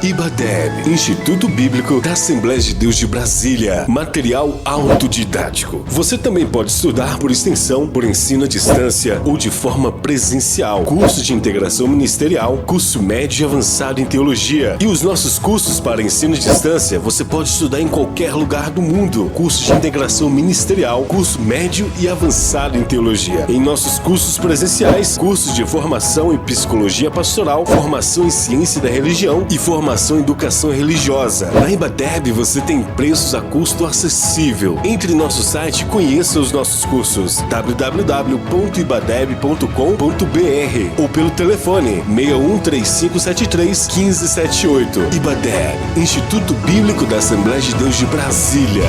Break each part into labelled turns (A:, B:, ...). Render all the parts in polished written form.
A: IBADEB, Instituto Bíblico da Assembleia de Deus de Brasília. Material autodidático. Você também pode estudar por extensão, por ensino à distância ou de forma presencial. Curso de integração ministerial, curso médio e avançado em teologia. E os nossos cursos para ensino à distância, você pode estudar em qualquer lugar do mundo. Curso de integração ministerial, curso médio e avançado em teologia. Em nossos cursos presenciais, cursos de formação em psicologia pastoral, formação em ciência da religião e formação em educação religiosa. Na IBADEB você tem preços a custo acessível. Entre em nosso site e conheça os nossos cursos www.ibadeb.com.br ou pelo telefone 613573-1578. IBADEB, Instituto Bíblico da Assembleia de Deus de Brasília.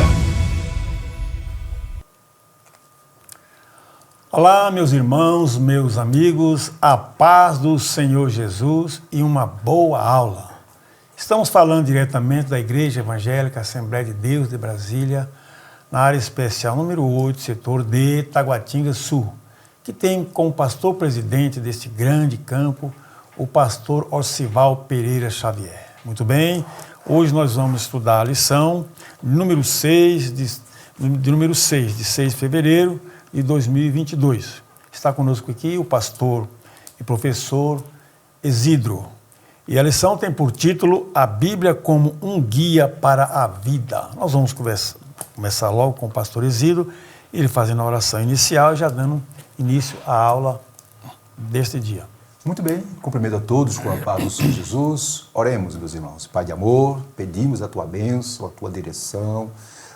B: Olá, meus irmãos, meus amigos, a paz do Senhor Jesus e uma boa aula. Estamos falando diretamente da Igreja Evangélica Assembleia de Deus de Brasília, na área especial número 8, setor D, Taguatinga Sul, que tem como pastor-presidente deste grande campo o pastor Orcival Pereira Xavier. Muito bem, hoje nós vamos estudar a lição número 6, de 6 de fevereiro de 2022. Está conosco aqui o pastor e professor Isidro. E a lição tem por título A Bíblia como um guia para a vida. Nós vamos começar logo com o pastor Isidro, ele fazendo a oração inicial e já dando início à aula deste dia.
C: Muito bem, cumprimento a todos com a paz do Senhor Jesus. Oremos, meus irmãos. Pai de amor, pedimos a tua bênção, a tua direção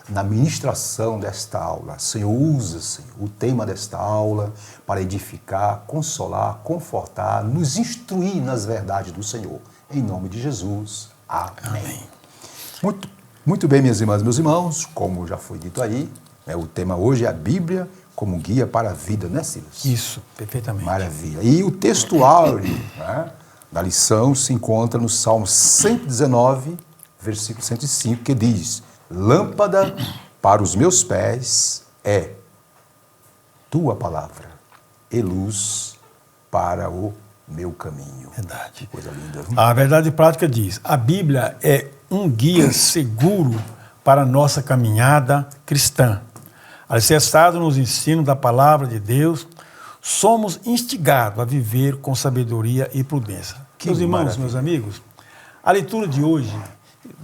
C: na ministração desta aula. Senhor, usa, Senhor, o tema desta aula para edificar, consolar, confortar, nos instruir nas verdades do Senhor. Em nome de Jesus. Amém. Muito bem, minhas irmãs e meus irmãos, como já foi dito aí, o tema hoje é a Bíblia como guia para a vida, né, Silas?
B: Isso, perfeitamente.
C: Maravilha. E o texto áureo, da lição se encontra no Salmo 119, versículo 105, que diz: lâmpada para os meus pés é tua palavra e luz para o meu caminho.
B: Verdade.
C: Que coisa linda.
B: A verdade prática diz: a Bíblia é um guia seguro para a nossa caminhada cristã. Alicerçado nos ensinos da palavra de Deus, somos instigados a viver com sabedoria e prudência. Meus irmãos, meus amigos, a leitura de hoje,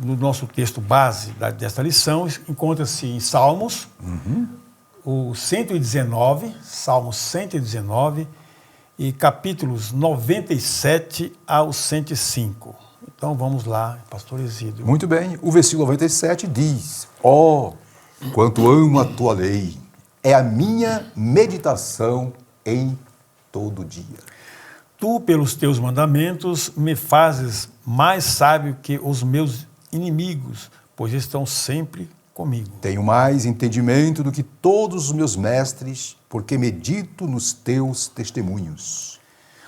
B: no nosso texto base desta lição, encontra-se em Salmos, o 119, Salmos 119, e capítulos 97 ao 105. Então vamos lá, pastor Isidro.
C: Muito bem, o versículo 97 diz: ó, quanto amo a tua lei, é a minha meditação em todo dia.
B: Tu, pelos teus mandamentos, me fazes mais sábio que os meus inimigos, pois estão sempre comigo.
C: Tenho mais entendimento do que todos os meus mestres, porque medito nos teus testemunhos.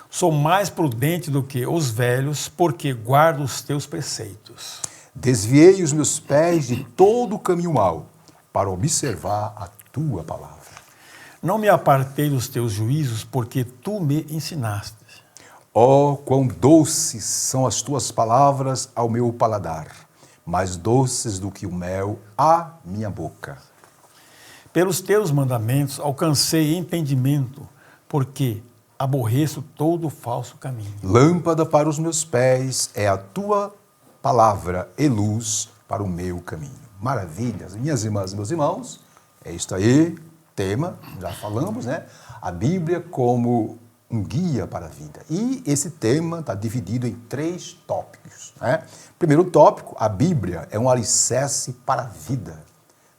B: Sou mais prudente do que os velhos, porque guardo os teus preceitos.
C: Desviei os meus pés de todo o caminho mau, para observar a tua palavra.
B: Não me apartei dos teus juízos, porque tu me ensinaste.
C: Oh, quão doces são as tuas palavras ao meu paladar, mais doces do que o mel à minha boca.
B: Pelos teus mandamentos alcancei entendimento, porque aborreço todo o falso caminho.
C: Lâmpada para os meus pés é a tua palavra e luz para o meu caminho. Maravilhas, minhas irmãs e meus irmãos, é isso aí, tema, já falamos, né? A Bíblia como um guia para a vida. E esse tema está dividido em 3 tópicos, né? Primeiro tópico, a Bíblia é um alicerce para a vida.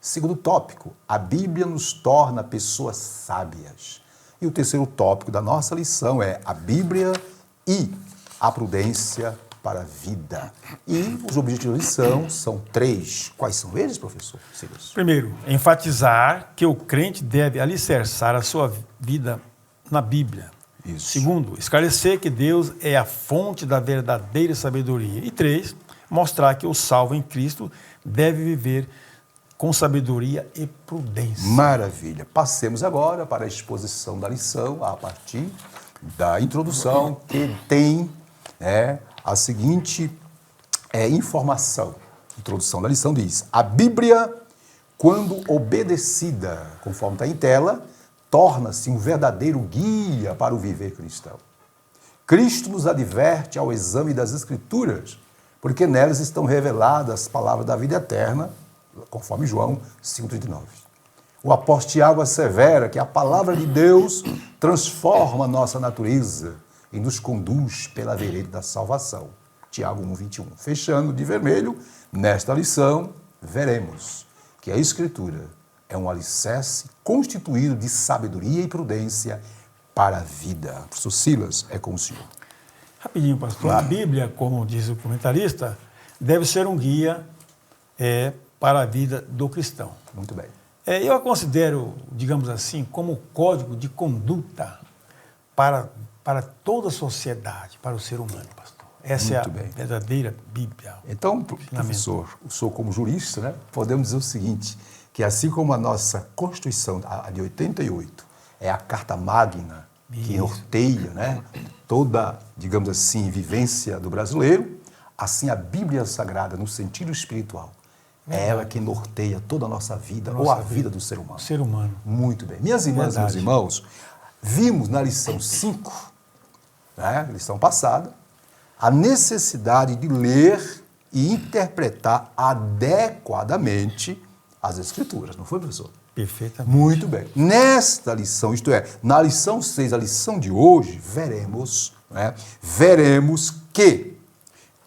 C: Segundo tópico, a Bíblia nos torna pessoas sábias. E o terceiro tópico da nossa lição é a Bíblia e a prudência para a vida. E os objetivos da lição são 3. Quais são eles, professor Silas?
B: Primeiro, enfatizar que o crente deve alicerçar a sua vida na Bíblia.
C: Isso.
B: Segundo, esclarecer que Deus é a fonte da verdadeira sabedoria. E 3, mostrar que o salvo em Cristo deve viver com sabedoria e prudência.
C: Maravilha. Passemos agora para a exposição da lição, a partir da introdução, que tem a seguinte é informação. A introdução da lição diz: a Bíblia, quando obedecida, conforme está em tela, torna-se um verdadeiro guia para o viver cristão. Cristo nos adverte ao exame das Escrituras, porque nelas estão reveladas as palavras da vida eterna, conforme João 5,39. O apóstolo Tiago assevera que a palavra de Deus transforma a nossa natureza e nos conduz pela vereda da salvação. Tiago 1,21. Fechando de vermelho, nesta lição, veremos que a Escritura é um alicerce constituído de sabedoria e prudência para a vida. Professor Silas, é com o senhor.
B: Rapidinho, pastor. A Bíblia, como diz o comentarista, deve ser um guia para a vida do cristão.
C: Muito bem.
B: Eu a considero, digamos assim, como código de conduta para toda a sociedade, para o ser humano, pastor. Essa
C: Muito
B: é a
C: bem.
B: verdadeira Bíblia.
C: Então, professor, o senhor como jurista, né, podemos dizer o seguinte, que assim como a nossa Constituição, a de 88, é a carta magna que norteia, né, toda, digamos assim, vivência do brasileiro, assim a Bíblia Sagrada, no sentido espiritual, é ela que norteia toda a nossa vida, ou a vida do ser humano.
B: Ser humano.
C: Muito bem. Minhas irmãs e meus irmãos, vimos na lição 5, né, lição passada, a necessidade de ler e interpretar adequadamente as Escrituras. Não foi, professor?
B: Perfeitamente.
C: Muito bem. Nesta lição, isto é, na lição 6, a lição de hoje, veremos que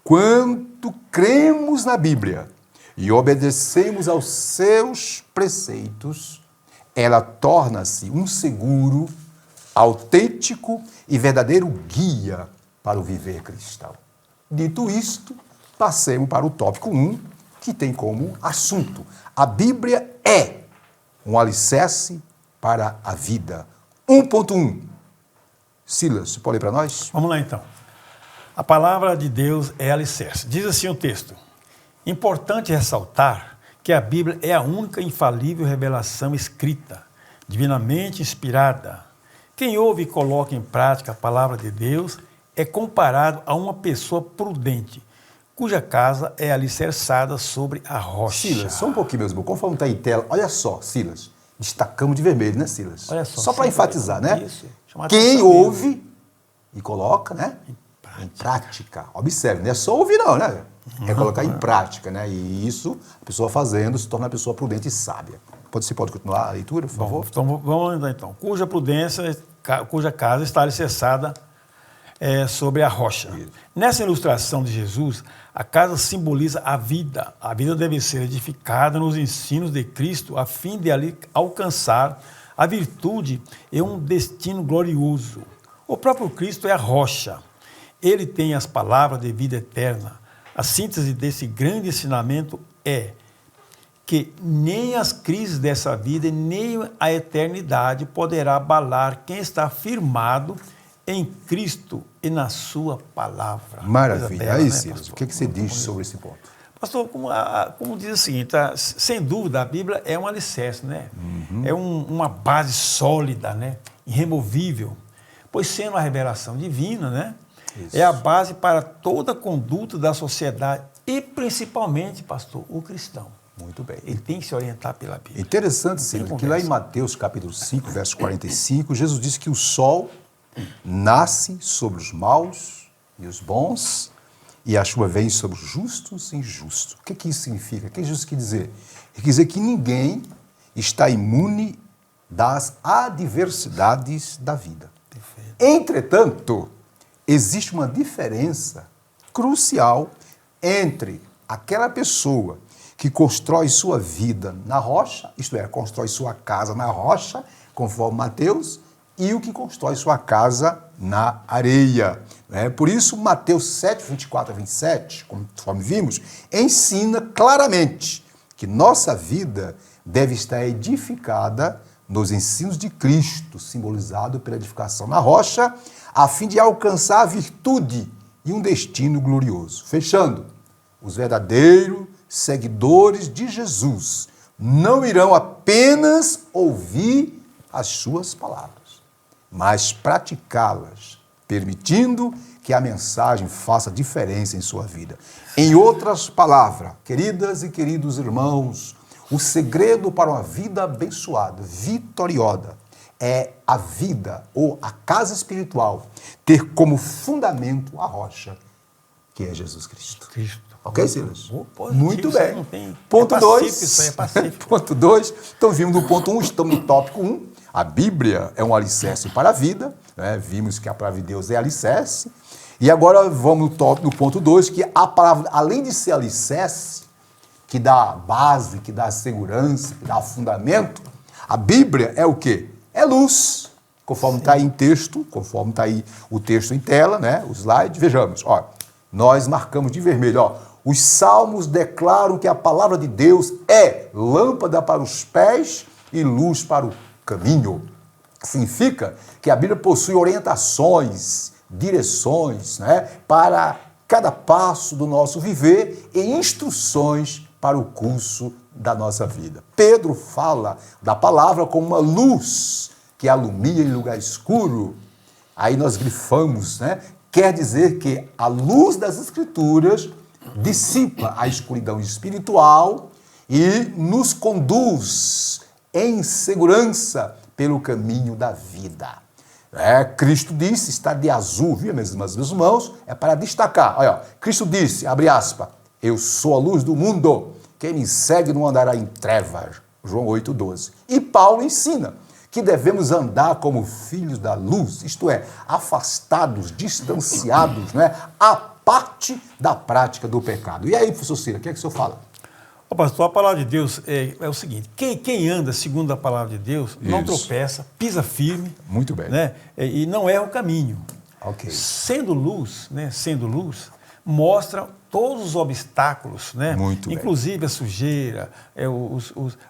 C: quando cremos na Bíblia e obedecemos aos seus preceitos, ela torna-se um seguro, autêntico e verdadeiro guia para o viver cristão. Dito isto, passemos para o tópico 1, que tem como assunto: a Bíblia é um alicerce para a vida. 1.1. Silas, você pode ler para nós?
B: Vamos lá, então. A palavra de Deus é alicerce. Diz assim o texto: importante ressaltar que a Bíblia é a única infalível revelação escrita, divinamente inspirada. Quem ouve e coloca em prática a palavra de Deus é comparado a uma pessoa prudente, cuja casa é alicerçada sobre a rocha.
C: Silas, só um pouquinho, meus irmãos. Conforme está em tela, olha só, Silas. Destacamos de vermelho, né, Silas?
B: Olha
C: só para enfatizar, né?
B: Isso.
C: Quem ouve e coloca, né? Em prática. Observe, não é só ouvir não, né? É colocar em prática, né? E isso, a pessoa fazendo, se torna uma pessoa prudente e sábia. Você pode continuar a leitura, por favor?
B: Então, vamos lá, então. Cuja casa está alicerçada sobre a rocha. Isso. Nessa ilustração de Jesus, a casa simboliza a vida. A vida deve ser edificada nos ensinos de Cristo a fim de ali alcançar a virtude e um destino glorioso. O próprio Cristo é a rocha. Ele tem as palavras de vida eterna. A síntese desse grande ensinamento é que nem as crises dessa vida, nem a eternidade poderá abalar quem está firmado em Cristo e na sua palavra.
C: Maravilha. Aí, Silas, o que você diz sobre esse ponto?
B: Pastor, como diz o seguinte, sem dúvida, a Bíblia é um alicerce, né? É uma base sólida, né? Irremovível, pois sendo a revelação divina, né? Isso. É a base para toda a conduta da sociedade e principalmente, pastor, o cristão.
C: Muito bem.
B: Ele tem que se orientar pela Bíblia.
C: Interessante, Silas, que lá em Mateus capítulo 5, verso 45, Jesus disse que o sol nasce sobre os maus e os bons, e a chuva vem sobre os justos e injustos. O que isso significa? O que isso quer dizer? Quer dizer que ninguém está imune das adversidades da vida. Perfeito. Entretanto, existe uma diferença crucial entre aquela pessoa que constrói sua vida na rocha, isto é, constrói sua casa na rocha, conforme Mateus, e o que constrói sua casa na areia. Por isso, Mateus 7, 24 a 27, conforme vimos, ensina claramente que nossa vida deve estar edificada nos ensinos de Cristo, simbolizado pela edificação na rocha, a fim de alcançar a virtude e um destino glorioso. Fechando, os verdadeiros seguidores de Jesus não irão apenas ouvir as suas palavras, mas praticá-las, permitindo que a mensagem faça diferença em sua vida. Em outras palavras, queridas e queridos irmãos, o segredo para uma vida abençoada, vitoriosa, é a vida ou a casa espiritual ter como fundamento a rocha, que é Jesus Cristo. Ok, Silas? Muito bem. Ponto 2.
B: Isso aí é pacífico.
C: Ponto 2. Então, vimos no ponto 1, estamos no tópico 1. A Bíblia é um alicerce para a vida. Né? Vimos que a palavra de Deus é alicerce. E agora vamos no ponto 2, que a palavra, além de ser alicerce, que dá base, que dá segurança, que dá fundamento, a Bíblia é o quê? É luz. Conforme está aí em texto, conforme está aí o texto em tela, né? O slide, vejamos. Ó, nós marcamos de vermelho, ó. Os salmos declaram que a palavra de Deus é lâmpada para os pés e luz para o caminho. Significa que a Bíblia possui orientações, direções, né, para cada passo do nosso viver e instruções para o curso da nossa vida. Pedro fala da palavra como uma luz que alumia em lugar escuro. Aí nós grifamos, né? Quer dizer que a luz das Escrituras dissipa a escuridão espiritual e nos conduz em segurança pelo caminho da vida. Cristo disse, está de azul, viu, meus irmãos? É para destacar. Olha, Cristo disse, abre aspas, eu sou a luz do mundo, quem me segue não andará em trevas. João 8,12. E Paulo ensina que devemos andar como filhos da luz, isto é, afastados, distanciados, né, à parte da prática do pecado. E aí, professor Cira, o que é que o senhor fala?
B: Ô, pastor, a palavra de Deus é o seguinte, quem anda segundo a palavra de Deus não tropeça, pisa firme.
C: Muito bem.
B: Né, e não erra o caminho.
C: Ok.
B: Sendo luz, mostra todos os obstáculos, né?
C: Muito bem.
B: Inclusive a sujeira,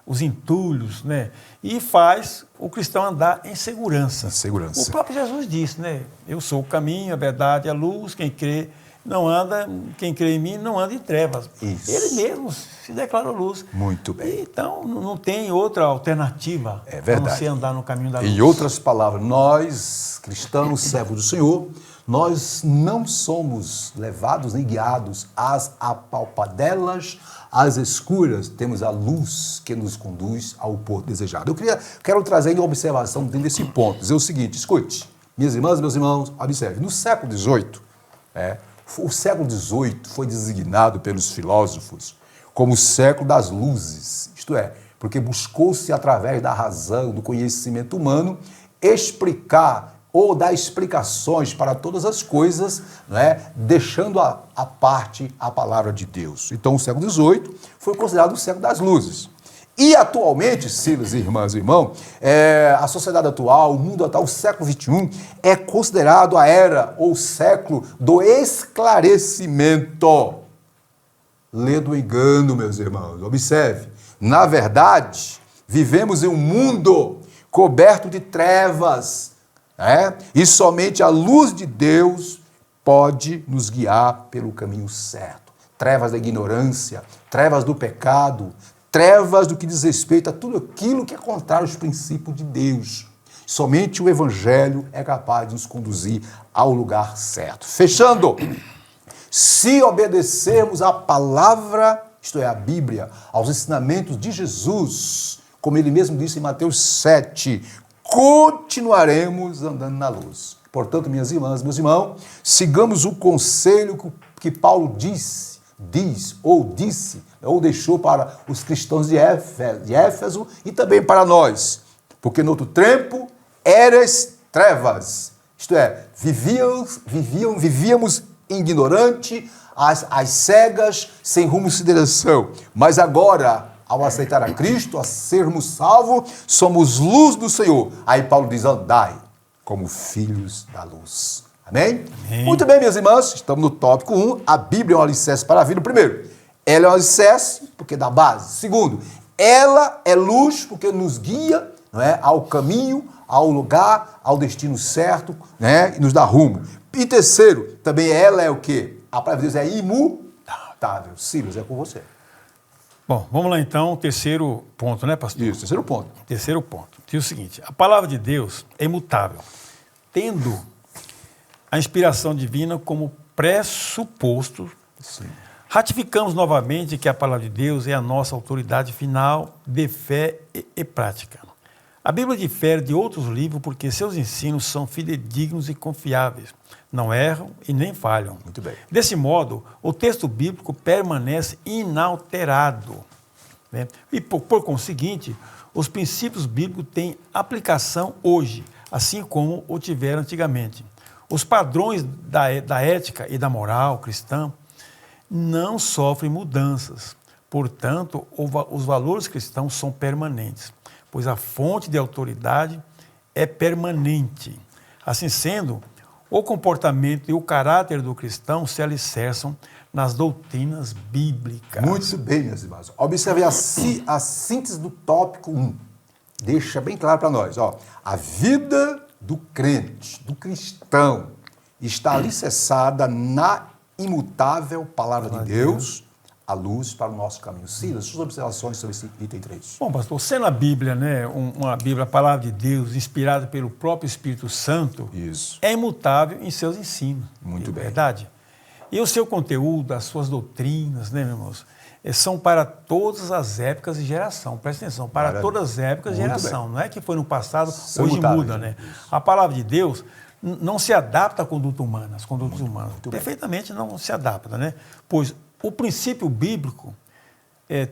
B: os entulhos, né? E faz o cristão andar em segurança. O próprio Jesus disse, né? Eu sou o caminho, a verdade, a luz, quem crê em mim não anda em trevas.
C: Isso.
B: Ele mesmo se declarou luz.
C: Muito bem.
B: Então não tem outra alternativa a não ser andar no caminho da luz.
C: Em outras palavras, nós, cristãos, servos do Senhor, nós não somos levados nem guiados às apalpadelas, às escuras. Temos a luz que nos conduz ao porto desejado. Quero trazer uma observação dentro desse ponto. Dizer o seguinte, escute, minhas irmãs e meus irmãos, observe. No século XVIII, o século XVIII foi designado pelos filósofos como o século das luzes. Isto é, porque buscou-se através da razão, do conhecimento humano, explicar ou dar explicações para todas as coisas, né, deixando à parte a palavra de Deus. Então, o século XVIII foi considerado o século das luzes. E, atualmente, Silas e irmãs e irmãos, a sociedade atual, o mundo atual, o século XXI, é considerado a era ou século do esclarecimento. Lê do engano, meus irmãos. Observe. Na verdade, vivemos em um mundo coberto de trevas, e somente a luz de Deus pode nos guiar pelo caminho certo. Trevas da ignorância, trevas do pecado, trevas do que diz respeito a tudo aquilo que é contrário aos princípios de Deus. Somente o Evangelho é capaz de nos conduzir ao lugar certo. Fechando, se obedecermos à palavra, isto é, a Bíblia, aos ensinamentos de Jesus, como ele mesmo disse em Mateus 7, continuaremos andando na luz. Portanto, minhas irmãs, meus irmãos, sigamos o conselho que Paulo disse ou deixou para os cristãos de Éfeso e também para nós. Porque no outro tempo eras trevas, isto é, vivíamos ignorante, às cegas, sem rumo e direção. Mas agora, ao aceitar a Cristo, a sermos salvos, somos luz do Senhor. Aí Paulo diz, andai como filhos da luz. Amém?
B: Amém.
C: Muito bem, minhas irmãs, estamos no tópico 1. A Bíblia é um alicerce para a vida. Primeiro, ela é um alicerce porque dá base. Segundo, ela é luz porque nos guia, não é, ao caminho, ao lugar, ao destino certo, né, e nos dá rumo. E terceiro, também ela é o quê? A palavra de Deus é imutável. Silas, é com você.
B: Bom, vamos lá então, o terceiro ponto, né, pastor?
C: Isso, terceiro ponto.
B: Terceiro ponto. Diz o seguinte, a palavra de Deus é imutável, tendo a inspiração divina como pressuposto,
C: Sim.
B: ratificamos novamente que a palavra de Deus é a nossa autoridade final de fé e prática. A Bíblia difere de outros livros porque seus ensinos são fidedignos e confiáveis, não erram e nem falham.
C: Muito bem.
B: Desse modo, o texto bíblico permanece inalterado, né? E, por conseguinte, os princípios bíblicos têm aplicação hoje, assim como o tiveram antigamente. Os padrões da ética e da moral cristã não sofrem mudanças. Portanto, os valores cristãos são permanentes, pois a fonte de autoridade é permanente. Assim sendo, o comportamento e o caráter do cristão se alicerçam nas doutrinas bíblicas.
C: Muito bem, meus irmãos. Observe a síntese do tópico 1. Deixa bem claro para nós. Ó, a vida do crente, do cristão, está alicerçada na imutável palavra de Deus, a luz para o nosso caminho. Silas, suas observações sobre esse item 3.
B: Bom, pastor, sendo a Bíblia, né, uma Bíblia, a palavra de Deus, inspirada pelo próprio Espírito Santo,
C: Isso.
B: é imutável em seus ensinos.
C: Muito bem.
B: Verdade? E o seu conteúdo, as suas doutrinas, né, meus irmãos, são para todas as épocas e geração. Presta atenção, para
C: Maravilha.
B: todas as épocas e
C: Muito
B: geração.
C: bem.
B: Não é que foi no passado,
C: São
B: hoje
C: imutáveis,
B: muda, né?
C: isso.
B: A palavra de Deus não se adapta à conduta humana, às condutas humanas.
C: bem.
B: Perfeitamente não se adapta, né? Pois o princípio bíblico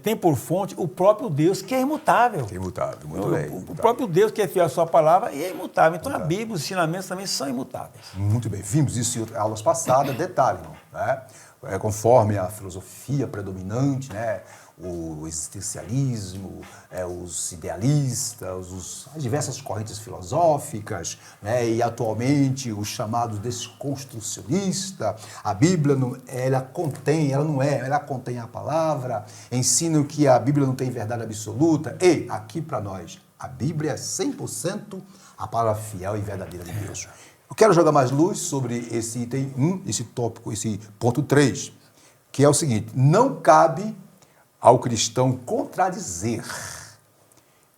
B: tem por fonte o próprio Deus, que é imutável.
C: É imutável, muito bem.
B: O próprio Deus que é fiel à sua palavra e é imutável. Então a Bíblia, os ensinamentos também são imutáveis.
C: Muito bem. Vimos isso em aulas passadas. Detalhe, irmão, né? Conforme a filosofia predominante, né? O existencialismo, os idealistas, as diversas correntes filosóficas, né? E atualmente os chamados desconstrucionistas, a Bíblia ela contém a palavra, ensinam que a Bíblia não tem verdade absoluta. E aqui para nós, a Bíblia é 100% a palavra fiel e verdadeira de Deus. Eu quero jogar mais luz sobre esse item 1, esse tópico, esse ponto 3, que é o seguinte: não cabe ao cristão contradizer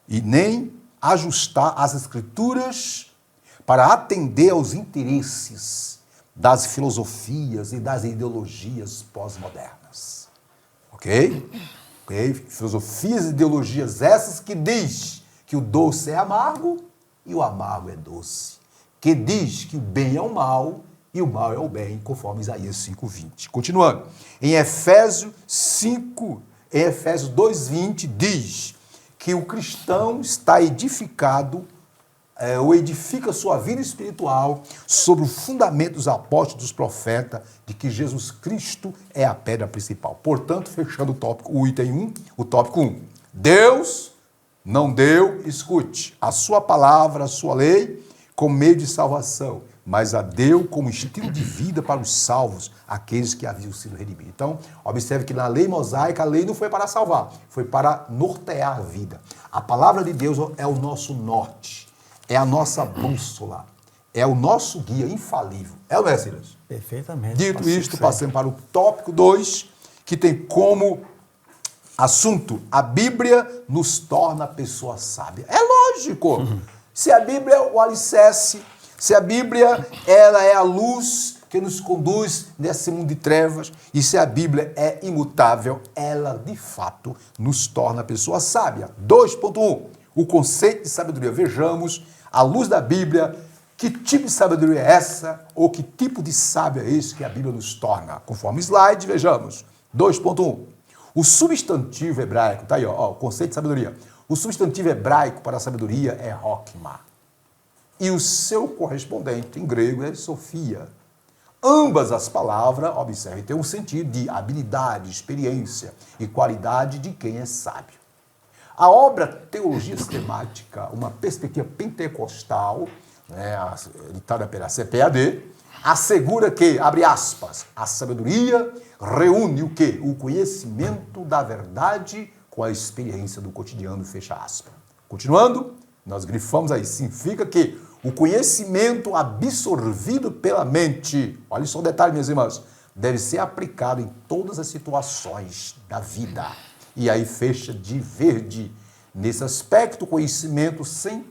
C: e nem ajustar as Escrituras para atender aos interesses das filosofias e das ideologias pós-modernas. Ok? Filosofias e ideologias essas que diz que o doce é amargo e o amargo é doce. Que diz que o bem é o mal e o mal é o bem, conforme Isaías 5:20. Continuando, em Efésios 2:20 diz que o cristão está edificado, ou edifica sua vida espiritual sobre o fundamento dos apóstolos, dos profetas, de que Jesus Cristo é a pedra principal. Portanto, fechando o item 1, o tópico 1. Deus não deu, escute, a sua palavra, a sua lei, como meio de salvação, mas a deu como estilo de vida para os salvos, aqueles que haviam sido redimidos. Então, observe que na lei mosaica, a lei não foi para salvar, foi para nortear a vida. A palavra de Deus é o nosso norte, é a nossa bússola, é o nosso guia infalível. É ou não é, Silas?
B: Perfeitamente.
C: Dito isto, passamos para o tópico 2, que tem como assunto: a Bíblia nos torna pessoa sábia. É lógico. Se a Bíblia é o alicerce, se a Bíblia ela é a luz que nos conduz nesse mundo de trevas, e se a Bíblia é imutável, ela de fato nos torna pessoa sábia. 2.1, o conceito de sabedoria. Vejamos, à luz da Bíblia, que tipo de sabedoria é essa, ou que tipo de sábio é esse que a Bíblia nos torna. Conforme o slide, vejamos. 2.1, o substantivo hebraico, tá aí, ó, o conceito de sabedoria. O substantivo hebraico para a sabedoria é Hokmah. E o seu correspondente em grego é Sofia. Ambas as palavras, observe, têm um sentido de habilidade, experiência e qualidade de quem é sábio. A obra Teologia Sistemática, uma perspectiva pentecostal, né, editada pela CPAD, assegura que, abre aspas, a sabedoria reúne o quê? O conhecimento da verdade com a experiência do cotidiano, fecha aspas. Continuando, nós grifamos aí, significa que o conhecimento absorvido pela mente, olha só o detalhe, meus irmãos, deve ser aplicado em todas as situações da vida. E aí fecha de verde. Nesse aspecto, o conhecimento sem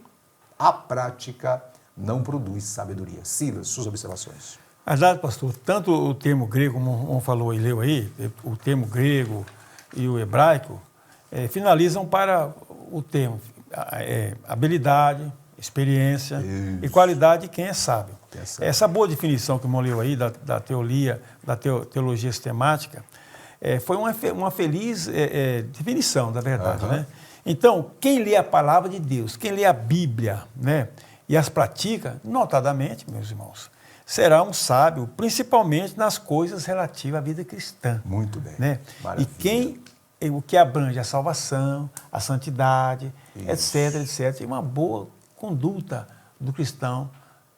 C: a prática não produz sabedoria. Silas, suas observações.
B: Na verdade, pastor, tanto o termo grego, como falou e leu aí, o termo grego e o hebraico, finalizam para o termo habilidade, experiência e qualidade de quem é sábio. Essa boa definição que o irmão leu aí da teologia sistemática foi uma feliz definição da verdade, né? Então, quem lê a palavra de Deus, quem lê a Bíblia, né, e as pratica, notadamente, meus irmãos, será um sábio, principalmente nas coisas relativas à vida cristã.
C: Muito bem.
B: Né? E o que abrange a salvação, a santidade, etc. E uma boa conduta do cristão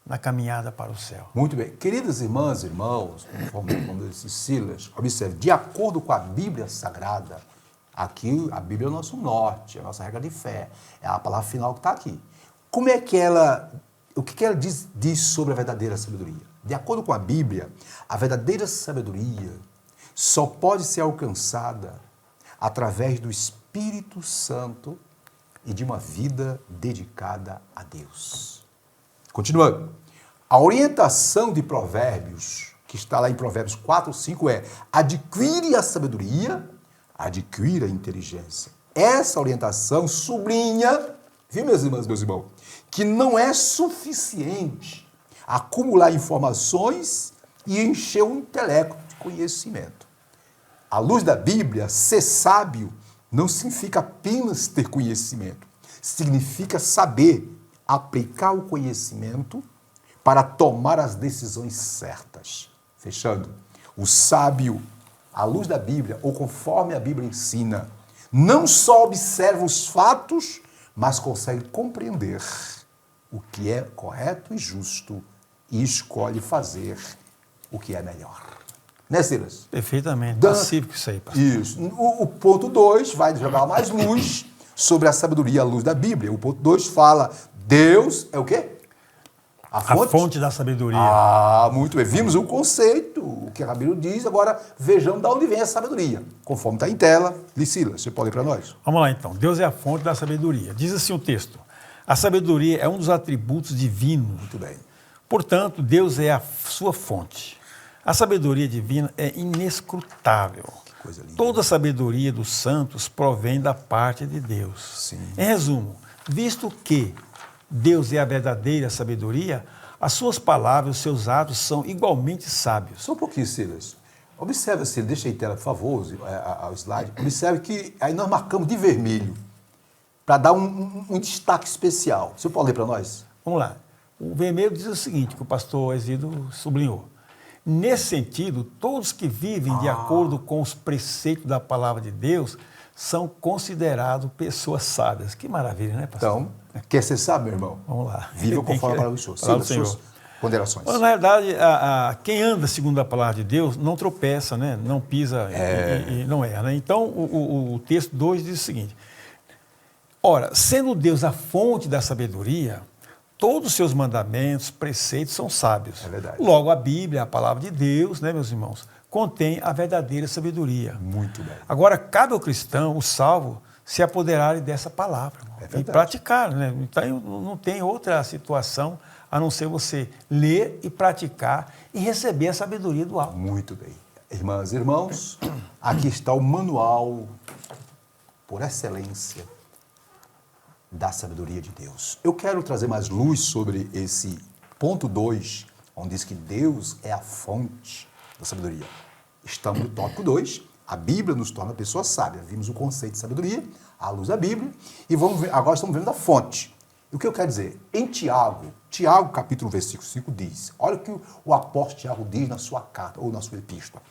B: na caminhada para o céu.
C: Muito bem. Queridas irmãs e irmãos, como disse Silas, observe, de acordo com a Bíblia Sagrada, aqui a Bíblia é o nosso norte, é a nossa regra de fé, é a palavra final que está aqui. Como é que o que ela diz sobre a verdadeira sabedoria? De acordo com a Bíblia, a verdadeira sabedoria só pode ser alcançada através do Espírito Santo e de uma vida dedicada a Deus. Continuando. A orientação de Provérbios, que está lá em Provérbios 4, 5, é: adquire a sabedoria, adquire a inteligência. Essa orientação sublinha, viu, meus irmãos, que não é suficiente acumular informações e encher o intelecto de conhecimento. À luz da Bíblia, ser sábio não significa apenas ter conhecimento, significa saber aplicar o conhecimento para tomar as decisões certas. Fechando, o sábio, à luz da Bíblia, ou conforme a Bíblia ensina, não só observa os fatos, mas consegue compreender o que é correto e justo e escolhe fazer o que é melhor. Né, Silas?
B: Perfeitamente. Pacífico isso aí, pastor.
C: Isso. O ponto 2 vai jogar mais luz sobre a sabedoria à luz da Bíblia. O ponto 2 fala, Deus é o quê?
B: A fonte da sabedoria.
C: Ah, muito bem. Vimos o conceito, o que a Bíblia diz. Agora, vejamos de onde vem a sabedoria. Conforme está em tela, Silas, você pode ler para nós?
B: Vamos lá, então. Deus é a fonte da sabedoria. Diz assim o texto: a sabedoria é um dos atributos divinos.
C: Muito bem.
B: Portanto, Deus é a sua fonte. A sabedoria divina é inescrutável.
C: Que coisa linda.
B: Toda a sabedoria dos santos provém da parte de Deus.
C: Sim.
B: Em resumo, visto que Deus é a verdadeira sabedoria, as suas palavras, os seus atos são igualmente sábios.
C: Só um pouquinho, Silas. Observe, Silas, deixa aí em tela, por favor, o slide. Observe que aí nós marcamos de vermelho, para dar um destaque especial. Você pode ler para nós?
B: Vamos lá. O vermelho diz o seguinte, que o pastor Exídio sublinhou. Nesse sentido, todos que vivem de acordo com os preceitos da palavra de Deus são considerados pessoas sábias. Que maravilha, né, pastor?
C: Então, quer ser sábio, meu irmão?
B: Vamos lá.
C: Viva conforme a palavra do Senhor. Silas, suas ponderações.
B: Mas, na verdade, quem anda segundo a palavra de Deus não tropeça, né? Não pisa e não erra. Né? Então, o texto 2 diz o seguinte: ora, sendo Deus a fonte da sabedoria, todos os seus mandamentos, preceitos são sábios.
C: É verdade.
B: Logo, a Bíblia, a palavra de Deus, né, meus irmãos, contém a verdadeira sabedoria.
C: Muito bem.
B: Agora, cabe ao cristão, o salvo, se apoderarem dessa palavra e praticar. Né? Então, não tem outra situação a não ser você ler e praticar e receber a sabedoria do alto.
C: Muito bem. Irmãs e irmãos, aqui está o manual por excelência da sabedoria de Deus. Eu quero trazer mais luz sobre esse ponto 2, onde diz que Deus é a fonte da sabedoria. Estamos no tópico 2, a Bíblia nos torna pessoa sábia. Vimos o conceito de sabedoria à luz da Bíblia e agora estamos vendo a fonte. E o que eu quero dizer? Em Tiago capítulo versículo 5 diz, olha o que o apóstolo Tiago diz na sua carta ou na sua epístola.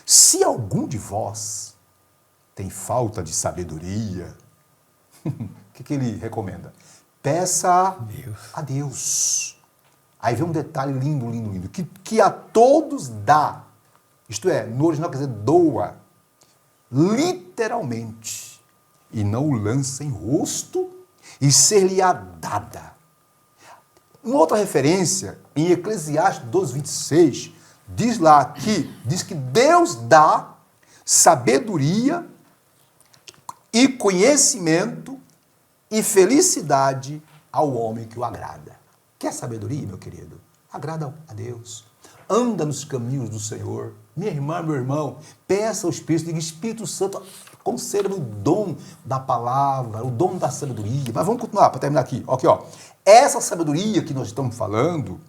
C: Se algum de vós tem falta de sabedoria, o que ele recomenda? Peça a Deus. Aí vem um detalhe lindo, que a todos dá. Isto é, no original quer dizer doa, literalmente, e não o lança em rosto e ser-lhe-á dada. Uma outra referência, em Eclesiastes 12:26, diz que Deus dá sabedoria e conhecimento e felicidade ao homem que o agrada. Quer sabedoria, meu querido? Agrada a Deus. Anda nos caminhos do Senhor. Minha irmã, meu irmão, peça ao Espírito, diga, Espírito Santo, conceda-me o dom da palavra, o dom da sabedoria. Mas vamos continuar para terminar aqui. Aqui, ó. Essa sabedoria que nós estamos falando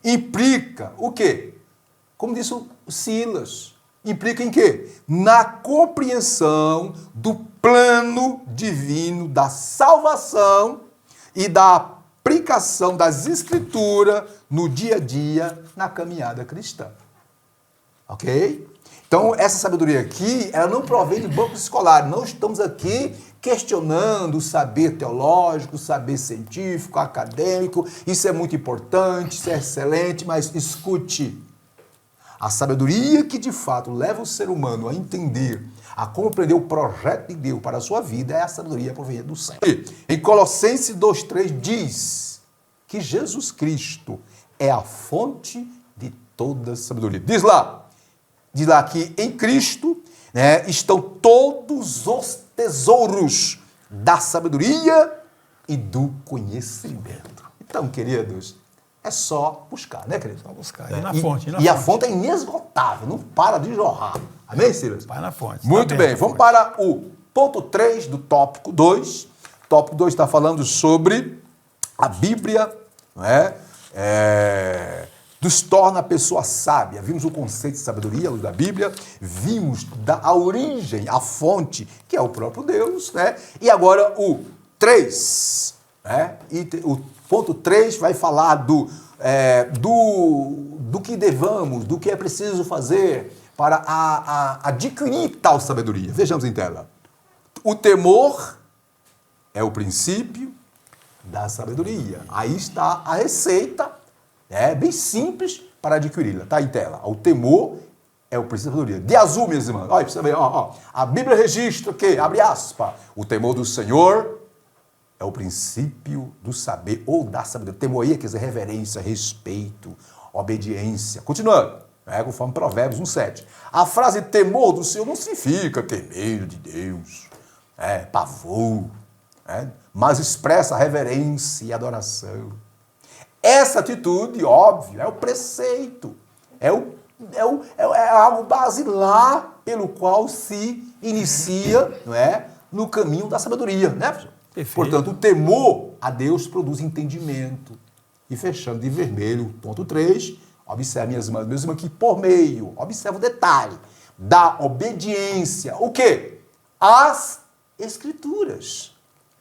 C: implica o quê? Como disse o Silas, implica em quê? Na compreensão do plano divino da salvação e da aplicação das Escrituras no dia a dia na caminhada cristã. Ok? Então, essa sabedoria aqui, ela não provém de bancos escolares. Não estamos aqui questionando o saber teológico, o saber científico, acadêmico. Isso é muito importante, isso é excelente, mas escute. A sabedoria que, de fato, leva o ser humano a entender, a compreender o projeto de Deus para a sua vida é a sabedoria proveniente do céu. Em Colossenses 2,3 diz que Jesus Cristo é a fonte de toda sabedoria. Diz lá que em Cristo, né, estão todos os tesouros da sabedoria e do conhecimento. Então, queridos, é só buscar, né, querido?
B: Só buscar. E na fonte.
C: E a fonte é inesgotável, não para de jorrar. Amém, Silas?
B: Vai na fonte.
C: Muito bem, vamos para o ponto 3 do tópico 2. O tópico 2 está falando sobre a Bíblia, não é? Nos torna a pessoa sábia. Vimos o conceito de sabedoria à luz da Bíblia, vimos a origem, a fonte, que é o próprio Deus, né? E agora o 3, né? E o ponto 3 vai falar do que devamos, do que é preciso fazer para adquirir tal sabedoria. Vejamos em tela. O temor é o princípio da sabedoria. Aí está a receita, bem simples para adquiri-la. Está em tela. O temor é o princípio da sabedoria. De azul, minhas irmãs. Olha, precisa ver. A Bíblia registra que, abre aspas, o temor do Senhor é o princípio do saber ou da sabedoria. Temor aí quer dizer reverência, respeito, obediência. Continuando, conforme Provérbios 1,7. A frase temor do Senhor não significa ter medo de Deus, pavor, mas expressa reverência e adoração. Essa atitude, óbvio, é o preceito, é algo basilar pelo qual se inicia, não é, no caminho da sabedoria, né, professor?
B: Perfeito.
C: Portanto, o temor a Deus produz entendimento. E fechando de vermelho, ponto 3, observe, minhas irmãs, meus irmãos, que por meio, observe o detalhe, da obediência, o quê? Às Escrituras,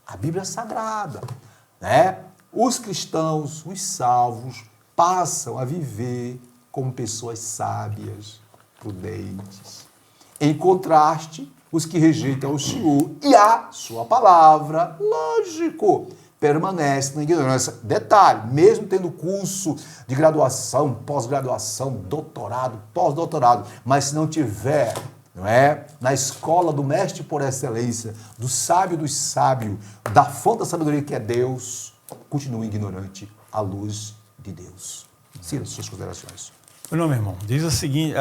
C: a Bíblia Sagrada, né? Os cristãos, os salvos, passam a viver como pessoas sábias, prudentes. Em contraste, os que rejeitam o Senhor e a sua palavra, lógico, permanecem na ignorância. Detalhe, mesmo tendo curso de graduação, pós-graduação, doutorado, pós-doutorado, mas se não tiver, não é, na escola do mestre por excelência, do sábio dos sábios, da fonte da sabedoria que é Deus, continua ignorante à luz de Deus. Siga suas considerações.
B: Não, meu irmão, diz o seguinte,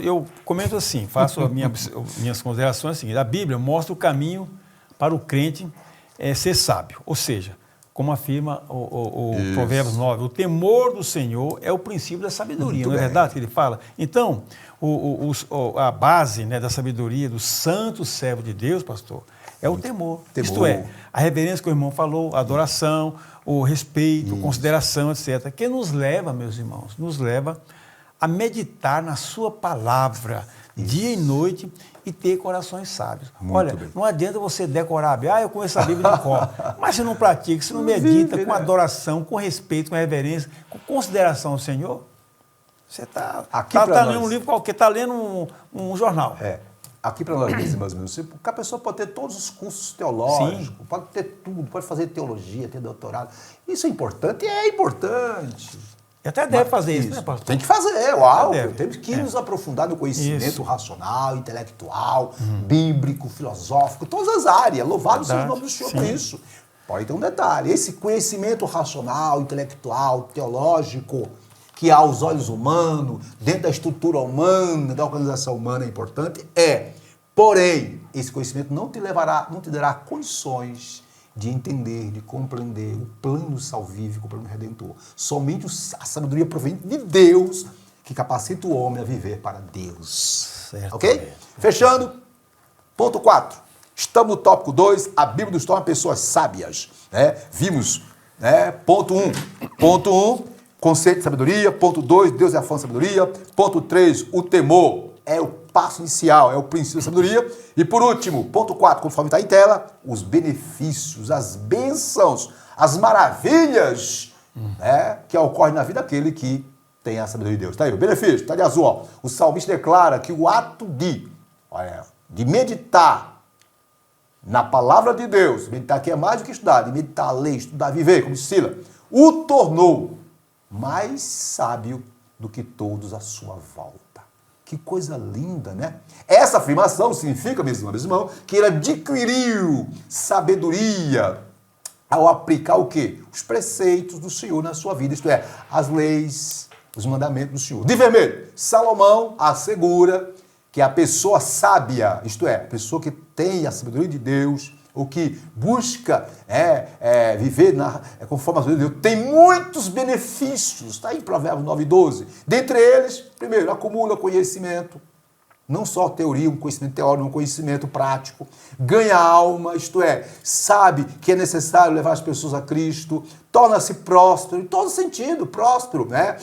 B: eu comento assim, faço minhas considerações seguintes. A Bíblia mostra o caminho para o crente ser sábio, ou seja, como afirma o Provérbios 9, o temor do Senhor é o princípio da sabedoria, não é verdade que ele fala? Então, a base, né, da sabedoria do santo servo de Deus, pastor, é o temor. Isto é, a reverência que o irmão falou, a adoração, o respeito, consideração, etc., que nos leva, meus irmãos, nos leva a meditar na sua palavra, dia e noite, e ter corações sábios. Olha, não adianta você decorar a Bíblia, eu conheço a Bíblia de cor, mas se não pratica, se não medita com adoração, com respeito, com reverência, com consideração ao Senhor, você está lendo um livro qualquer, está lendo um jornal.
C: Aqui para nós, meus irmãos, porque a pessoa pode ter todos os cursos teológicos, sim, pode ter tudo, pode fazer teologia, ter doutorado. Isso é importante? É importante.
B: E até deve fazer isso, né, pastor?
C: Tem que fazer, uau. Temos que nos aprofundar no conhecimento racional, intelectual, bíblico, filosófico, todas as áreas. Louvado seja o nome do Senhor por isso. Pode ter um detalhe. Esse conhecimento racional, intelectual, teológico, que aos olhos humanos, dentro da estrutura humana, da organização humana é importante, porém, esse conhecimento não te dará condições de entender, de compreender o plano salvífico, o plano redentor. Somente a sabedoria proveniente de Deus que capacita o homem a viver para Deus.
B: Certo.
C: Ok? Fechando, ponto 4. Estamos no tópico 2, a Bíblia nos torna pessoas sábias. Né? Vimos, né? Ponto 1. Ponto 1, conceito de sabedoria. Ponto 2, Deus é a fonte da sabedoria. Ponto 3, o temor é o passo inicial, é o princípio da sabedoria. E por último, ponto 4, conforme está em tela, os benefícios, as bênçãos, as maravilhas né, que ocorrem na vida daquele que tem a sabedoria de Deus. Está aí, o benefício, está de azul. Ó. O salmista declara que o ato de meditar na palavra de Deus, meditar aqui é mais do que estudar, de meditar, ler, estudar, viver, como Sila, o tornou mais sábio do que todos à sua volta. Que coisa linda, né? Essa afirmação significa, meus irmãos, que ele adquiriu sabedoria ao aplicar o quê? Os preceitos do Senhor na sua vida, isto é, as leis, os mandamentos do Senhor. De vermelho, Salomão assegura que a pessoa sábia, isto é, a pessoa que tem a sabedoria de Deus, ou que busca viver conforme a sabedoria de Deus, tem muitos benefícios. Está aí em Provérbios 9:12. Dentre eles, primeiro, acumula conhecimento. Não só teoria, um conhecimento teórico, um conhecimento prático. Ganha alma, isto é, sabe que é necessário levar as pessoas a Cristo. Torna-se próspero, em todo sentido, próspero, né?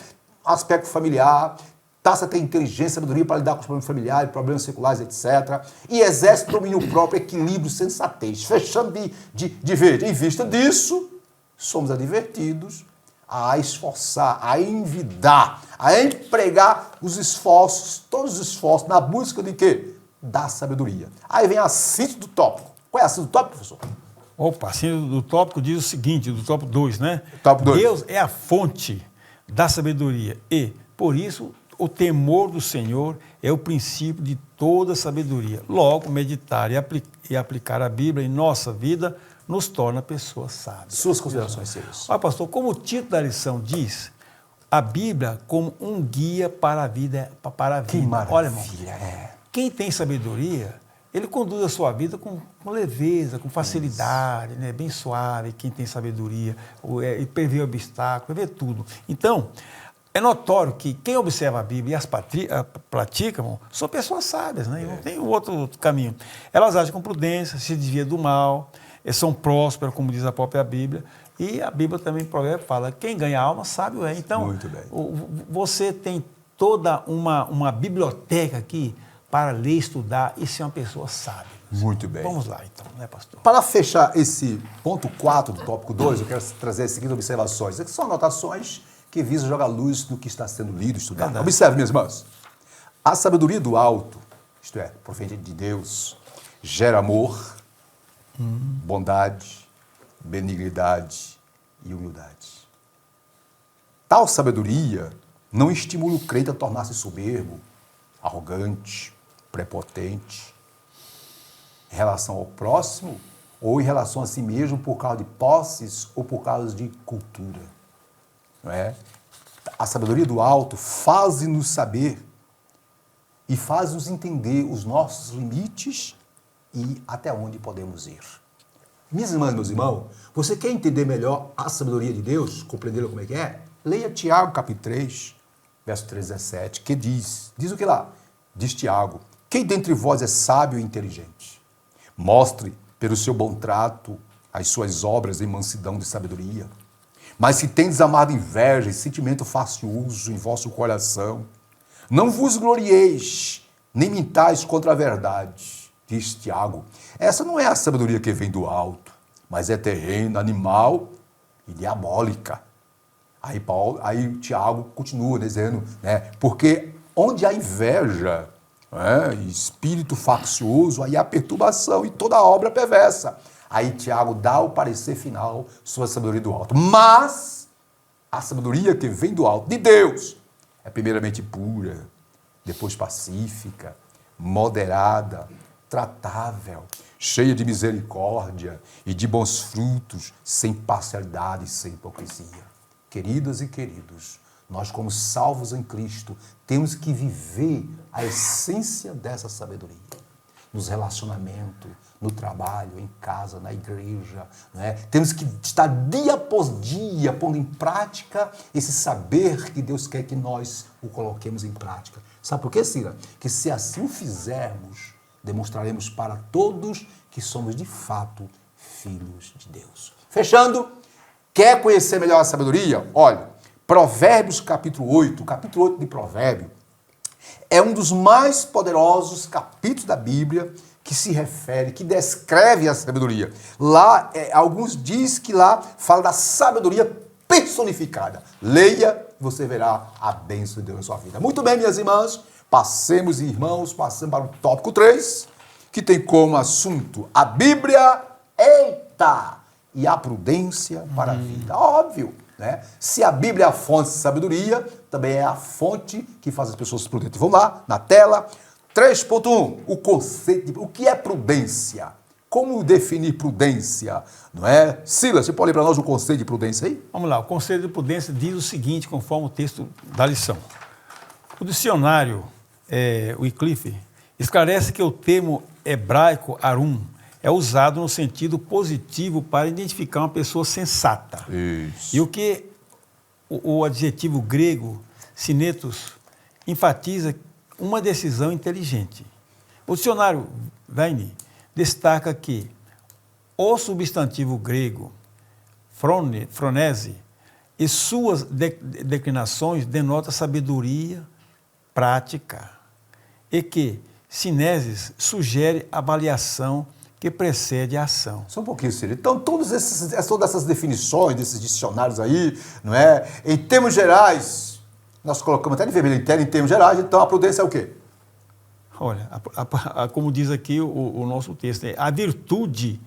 C: Aspecto familiar. Passa a ter inteligência, sabedoria para lidar com os problemas familiares, problemas seculares, etc. E exerce domínio próprio, equilíbrio, sensatez. Fechando de ver. Em vista disso, somos advertidos a esforçar, a envidar, a empregar os esforços, todos os esforços, na busca de quê? Da sabedoria. Aí vem a síntese do tópico. Qual é a síntese do tópico, professor?
B: Opa, a síntese do tópico diz o seguinte, do tópico 2, né?
C: Tópico 2.
B: Deus é a fonte da sabedoria e, por isso, o temor do Senhor é o princípio de toda sabedoria. Logo, meditar e aplicar a Bíblia em nossa vida nos torna pessoas sábias.
C: Suas considerações, Silas.
B: Olha, pastor, como o título da lição diz, a Bíblia como um guia para a vida.
C: Que maravilha.
B: Olha, irmão, quem tem sabedoria, ele conduz a sua vida com leveza, com facilidade, né? Bem suave, quem tem sabedoria, ele prevê obstáculos, prevê tudo. Então, é notório que quem observa a Bíblia e as praticam são pessoas sábias, né? Não tem outro caminho. Elas agem com prudência, se desviam do mal, são prósperas, como diz a própria Bíblia. E a Bíblia também, por exemplo, fala, quem ganha alma, sábio é. Então,
C: muito bem.
B: Você tem toda uma biblioteca aqui para ler, estudar e ser uma pessoa sábia.
C: Muito bem.
B: Vamos lá, então, né, pastor?
C: Para fechar esse ponto 4 do tópico 2, eu quero trazer as seguintes observações. Aqui são anotações que visam jogar luz no que está sendo lido e estudado.
B: Verdade.
C: Observe, meus irmãos. A sabedoria do alto, isto é, proveniente de Deus, gera amor, bondade, benignidade e humildade. Tal sabedoria não estimula o crente a tornar-se soberbo, arrogante, prepotente, em relação ao próximo ou em relação a si mesmo por causa de posses ou por causa de cultura. Não é? A sabedoria do alto faz-nos saber e faz-nos entender os nossos limites e até onde podemos ir. Minhas irmãs, meus irmãos, você quer entender melhor a sabedoria de Deus, compreendê-la como é que é? Leia Tiago, capítulo 3, verso 17, que diz o que lá? Diz Tiago, quem dentre vós é sábio e inteligente? Mostre pelo seu bom trato as suas obras em mansidão de sabedoria. Mas se tendes amado inveja e sentimento facioso em vosso coração, não vos glorieis, nem mintais contra a verdade, diz Tiago. Essa não é a sabedoria que vem do alto, mas é terrena, animal e diabólica. Aí Tiago continua dizendo, né, porque onde há inveja, espírito faccioso, aí há perturbação e toda obra perversa. Aí Tiago dá o parecer final sobre a sabedoria do alto. Mas a sabedoria que vem do alto, de Deus, é primeiramente pura, depois pacífica, moderada, tratável, cheia de misericórdia e de bons frutos, sem parcialidade e sem hipocrisia. Queridas e queridos, nós como salvos em Cristo, temos que viver a essência dessa sabedoria. nos relacionamentos, no trabalho, em casa, na igreja. Não é? Temos que estar dia após dia pondo em prática esse saber que Deus quer que nós o coloquemos em prática. Sabe por quê, Cira? Que se assim o fizermos, demonstraremos para todos que somos de fato filhos de Deus. Fechando, quer conhecer melhor a sabedoria? Olha, Provérbios capítulo 8, capítulo 8 de Provérbio, é um dos mais poderosos capítulos da Bíblia que se refere, que descreve a sabedoria. Lá, alguns dizem que lá fala da sabedoria personificada. Leia, você verá a bênção de Deus na sua vida. Muito bem, minhas irmãs, passemos para o tópico 3, que tem como assunto a Bíblia, e a prudência para a vida. Óbvio, né? Se a Bíblia é a fonte de sabedoria, também é a fonte que faz as pessoas prudentes. Vamos lá, na tela. 3.1, o conceito de... O que é prudência? Como definir prudência? Não é? Silas, você pode ler para nós o conceito de prudência aí?
B: Vamos lá, o conceito de prudência diz o seguinte, conforme o texto da lição. O dicionário Wycliffe esclarece que o termo hebraico arum é usado no sentido positivo para identificar uma pessoa sensata.
C: Isso.
B: E o que o adjetivo grego sinetos enfatiza uma decisão inteligente. O dicionário Vine destaca que o substantivo grego fronese e suas declinações denota sabedoria prática e que sineses sugere avaliação que precede a ação.
C: Só um pouquinho, Ciro. Então, todas essas definições desses dicionários aí, não é? Em termos gerais, nós colocamos até de vermelho em termos gerais, então a prudência é o quê?
B: Olha, como diz aqui o nosso texto, é a virtude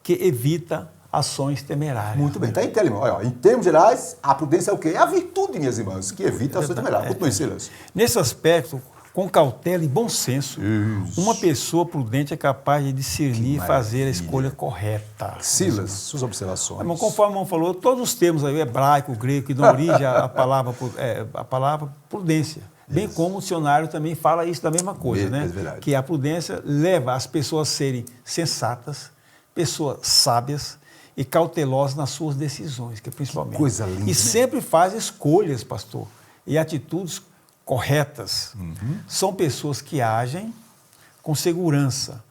B: que evita ações temerárias.
C: Muito bem, está em termos. Olha, em termos gerais, a prudência é o quê? É a virtude, minhas irmãs, que evita ações temerárias. Continue, Silas.
B: Nesse aspecto, com cautela e bom senso, uma pessoa prudente é capaz de discernir e fazer a escolha correta.
C: Silas, suas observações.
B: Mas, conforme o irmão falou, todos os termos aí, o hebraico, o grego, que dão origem à palavra prudência. Bem como o dicionário também fala isso da mesma coisa, né?
C: Verdade.
B: Que a prudência leva as pessoas a serem sensatas, pessoas sábias e cautelosas nas suas decisões, que é principalmente.
C: Coisa linda.
B: E sempre faz escolhas, pastor, e atitudes corretas. São pessoas que agem com segurança.